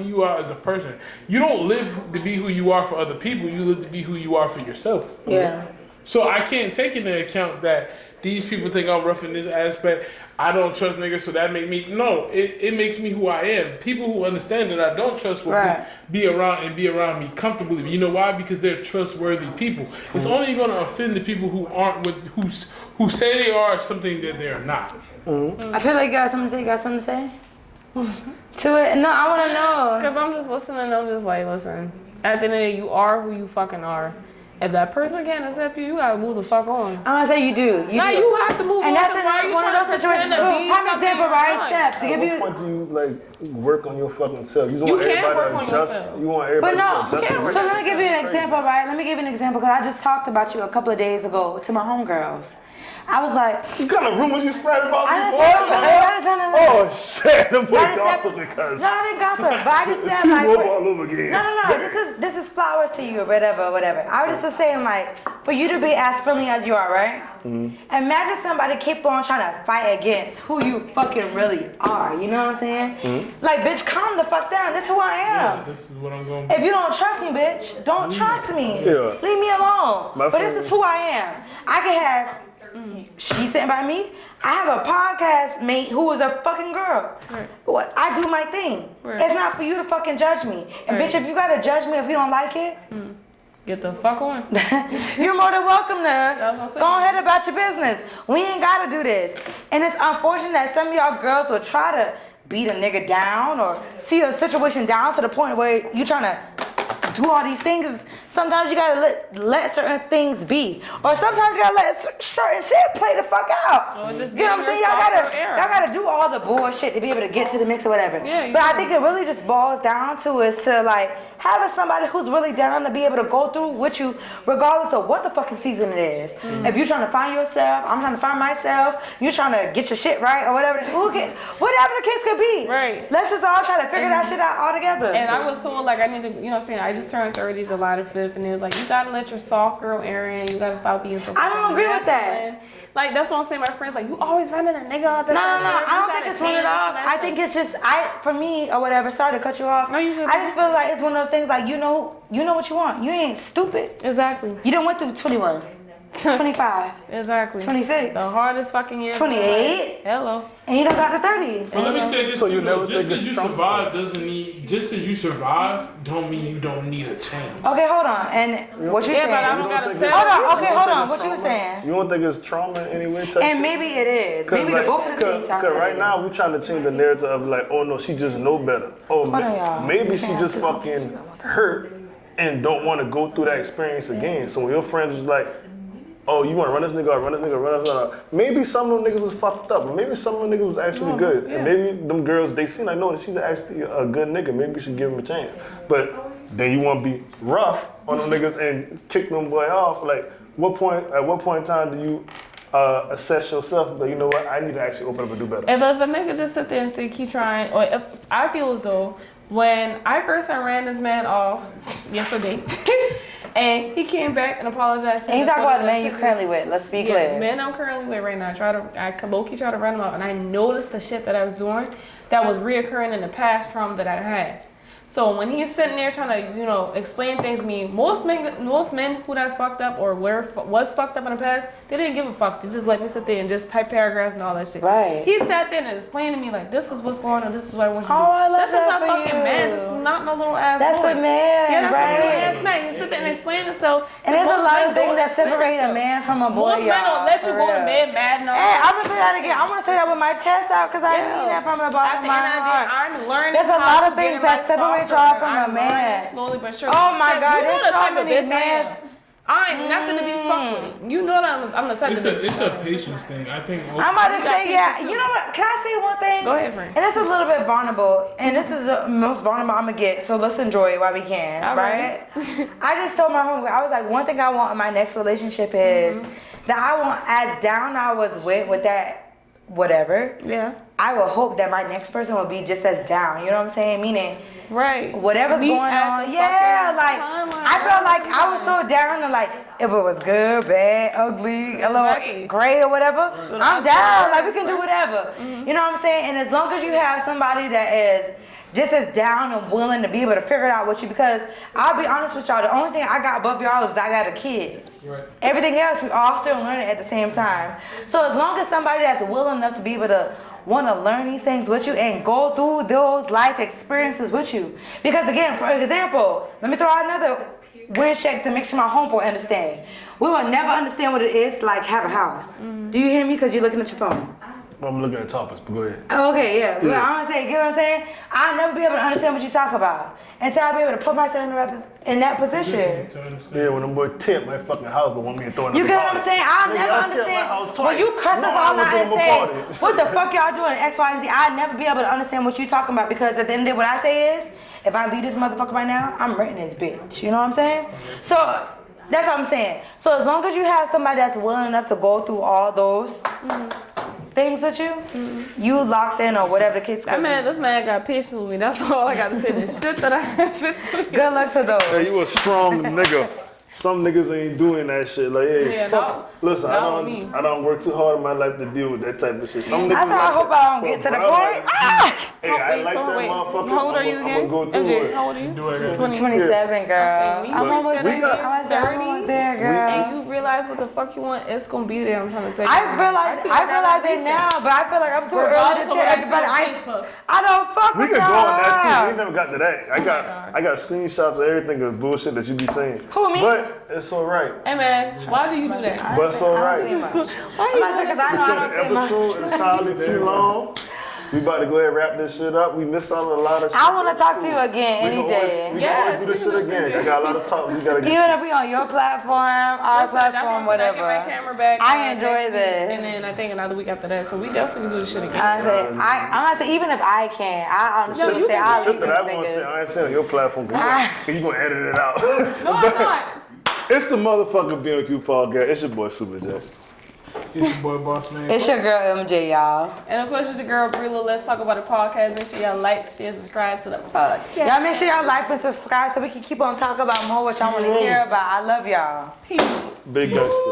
you out as a person. You don't live to be who you are for other people. You live to be who you are for yourself. Yeah. So I can't take into account that these people think I'm rough in this aspect. I don't trust niggas, so that make me... No, it makes me who I am. People who understand that I don't trust will be around me comfortably. You know why? Because they're trustworthy people. It's only going to offend the people who aren't who say they are something that they're not. I feel like you got something to say. You got something to say? To it? No, I want to know. Because I'm just listening. I'm just like, listen. At the end of the day, you are who you fucking are. If that person can't accept you, you gotta move the fuck on. I'm gonna say you do. You have to move on. And that's Why one of those situations. Prime example, right? Steph, to give At you. what point do you like work on your fucking self? You just You want can't everybody work to on adjust. yourself. You want everybody But no, to adjust. so let me give you an example, right? Let me give you an example because I just talked about you a couple of days ago to my homegirls. I was like, What kind of rumors you spread about me, I boy? didn't What the say hell? no. Oh shit, them boy I just said- gossip because No, I didn't gossip. But I just said like, all over again. no. This is flowers to you or whatever. I was just saying like, for you to be as friendly as you are, right? Mm-hmm. Imagine somebody keep on trying to fight against who you fucking really are. You know what I'm saying? Mm-hmm. Like, bitch, calm the fuck down. This is who I am. Yeah, this is what I'm going to If you don't trust me, bitch, don't trust me. Yeah. Leave me alone. My But this friend- is who I am. I can have. She sitting by me. I have a podcast mate who is a fucking girl. Right. What I do my thing. Right. It's not for you to fucking judge me. And Right. bitch, if you gotta judge me if you don't like it, Get the fuck on. you're more than welcome to That's what I'm saying. go ahead about your business. We ain't gotta do this. And it's unfortunate that some of y'all girls will try to beat a nigga down or see a situation down to the point where you trying to do all these things. Sometimes you gotta let certain things be, or sometimes you gotta let certain shit play the fuck out. Or just You know what I'm give saying? yourself your air. Y'all gotta do all the bullshit to be able to get to the mix or whatever. Yeah, you but I do. think it really just boils down to is to like having somebody who's really down to be able to go through with you, regardless of what the fucking season it is. If you're trying to find yourself, I'm trying to find myself. You're trying to get your shit right or whatever. Whatever the case could be. Right. Let's just all try to figure that shit out all together. And I was told like I need to, you know what I'm saying? I just turned 30 July the 5th, and it was like you gotta let your soft girl air in. You gotta stop being so. I don't agree with that. masculine. Like that's what I'm saying. My friends like you always running a nigga out there. No. I don't think it's one at all. I think it's just for me or whatever. Sorry to cut you off. No, you good. I just feel like it's one of those things like you know what you want. You ain't stupid. Exactly. You done went through 21, 25, Exactly. 26, The hardest fucking years. 28. Hello. and you done got to 30. But let me say this So too, you though. never Just think because it's you Trump? survive doesn't mean, just because you survive don't mean you don't need a change. Okay, hold on. And what you Yeah, but I saying? don't gotta think say. it's- Hold on. You Okay, don't hold think on. it's What you was trauma? saying? You don't think it's trauma in any way? type And shit? maybe it is. Maybe the both of the things y'all Because said right it now is. we're trying to change the narrative of like, oh no, she just know better. Oh, Hold on, y'all. maybe We she can't just have two fucking conversations at one time. hurt and don't want to go through that experience again. So when your friends was like, oh, you want to run this nigga out, run this out. Maybe some of them niggas was fucked up, but maybe some of them niggas was actually good. yeah. And maybe them girls, they seen, like, no, she's actually a good nigga. Maybe we should give him a chance. But then you want to be rough on them niggas and kick them boy off. Like, at what point in time do you assess yourself? Like, you know what, I need to actually open up and do better. If a nigga just sit there and say keep trying, or if I feel as though when I first ran this man off yesterday, and he came back and apologized. And you talk about the man you currently with. Let's be Yeah, clear. the man I'm currently with right now. I low-key try to run him out, and I noticed the shit that I was doing that was reoccurring in the past trauma that I had. So when he's sitting there trying to, explain things to me, most men who done fucked up or was fucked up in the past, they didn't give a fuck. They just let me sit there and just type paragraphs and all that shit. Right. He sat there and explained to me like, this is what's going on, this is what I want you to do. Oh, I love this is that a for fucking you. man. This is not no little ass That's boy. a man, Yeah, that's right? a little ass man. He sit there and explain himself. And there's a Most lot men of things don't that explain separate a themselves. man from a boy, Most men don't let you for go to real. bed mad and all Hey, I'm gonna say that again. I'm gonna say that with my chest out because I mean that from the At bottom of the my end of the day, heart. I'm learning. There's a how lot of to things get that my separate software. y'all from a I'm learning man. slowly but surely. Oh my Shit, God, you know there's the so type of many bitch I men. am. I ain't nothing to be fucked with. You know that I'm the type It's of bitch. it's a patience thing. I think. I'm about to You got say, yeah. pieces You too. know what? Can I say one thing? Go ahead, friend. And it's a little bit vulnerable, and this is the most vulnerable I'm gonna get. So let's enjoy it while we can, All right? I just told my homegirl, I was like, one thing I want in my next relationship is that I want, as down I was with that whatever. Yeah. I will hope that my next person will be just as down. You know what I'm saying? Meaning, Right. whatever's Meet going at on, the yeah, fucking like timeline. I felt like I was so down to like if it was good, bad, ugly, a little Right. gray or whatever. I'm down. Like we can do whatever. Mm-hmm. You know what I'm saying? And as long as you have somebody that is just as down and willing to be able to figure it out with you, because I'll be honest with y'all, the only thing I got above y'all is I got a kid. Right. Everything else we all still learning at the same time. So as long as somebody that's willing enough to be able to want to learn these things with you and go through those life experiences with you. Because again, for example, let me throw out another wind check to make sure my homeboy understand. We will never understand what it is to like have a house. Do you hear me? Because you're looking at your phone. I'm looking at topics, but go ahead. Okay, yeah. But I'm gonna say, you know what I'm saying? I'll never be able to understand what you talk about until I'll be able to put myself in that position. Yeah, when them boy tempt my fucking house, but want me to throw it in You the get what party. I'm saying? I'll Nigga, never I tempt my house understand. twice. When you curse us No, I all would out do and them a say, party. what the fuck y'all doing X, Y, and Z, I'll never be able to understand what you talking about because at the end of the day, what I say is, if I leave this motherfucker right now, I'm renting this bitch. You know what I'm saying? So, that's what I'm saying. So as long as you have somebody that's willing enough to go through all those things with you, you locked in or whatever the case. This man got patience with me. That's all I got to say. The shit that I have been through. Good luck to those. Hey, you a strong nigga. Some niggas ain't doing that shit. Like, hey, Yeah, fuck. Listen, not me. I don't work too hard in my life to deal with that type of shit. Some niggas That's why I like hope that. I don't get to the Bro, point. like, hey, I Wait, like so that wait, motherfucker. how old are you I'm again? gonna go through MJ, it. how old are you? Do I got 27, girl. When you I'm reach almost that we age, got- I'm almost there, girl. and you realize what the fuck you want, it's gonna be there. I'm trying to tell you. I realize it now, but I feel like I'm too early to Regardless of tell what I see everybody. on Facebook. I don't fuck We with could go on that too. y'all. We never got to that. I got screenshots of everything of bullshit that you be saying. Who, me? But it's alright. Hey man, why do you do that? But it's alright. I don't say much. Why I'm not saying because I know I don't say much. Episode entirely too long. We about to go ahead and wrap this shit up. We missed out on a lot of shit. I want to talk to you again any day. We can always do this shit again. I got a lot of talk we gotta get. Even if we on your platform, our platform, whatever. Get my camera back. I enjoy next week, this. And then I think another week after that. So we definitely do this shit again. I'm gonna say even if I can, I honestly say I'll Shit leave that these I want to say, niggas. I ain't saying on your platform. You gonna edit it out. No, I'm not. It's the motherfucking BMQ podcast. It's your boy Super J. It's your boy Boss Man. It's your girl MJ, y'all. And of course, it's your girl Brilla. Let's talk about the podcast. Make sure y'all like, share, subscribe to the podcast. Y'all make sure y'all like and subscribe so we can keep on talking about more what y'all want to hear about. I love y'all. Peace. Big gangster.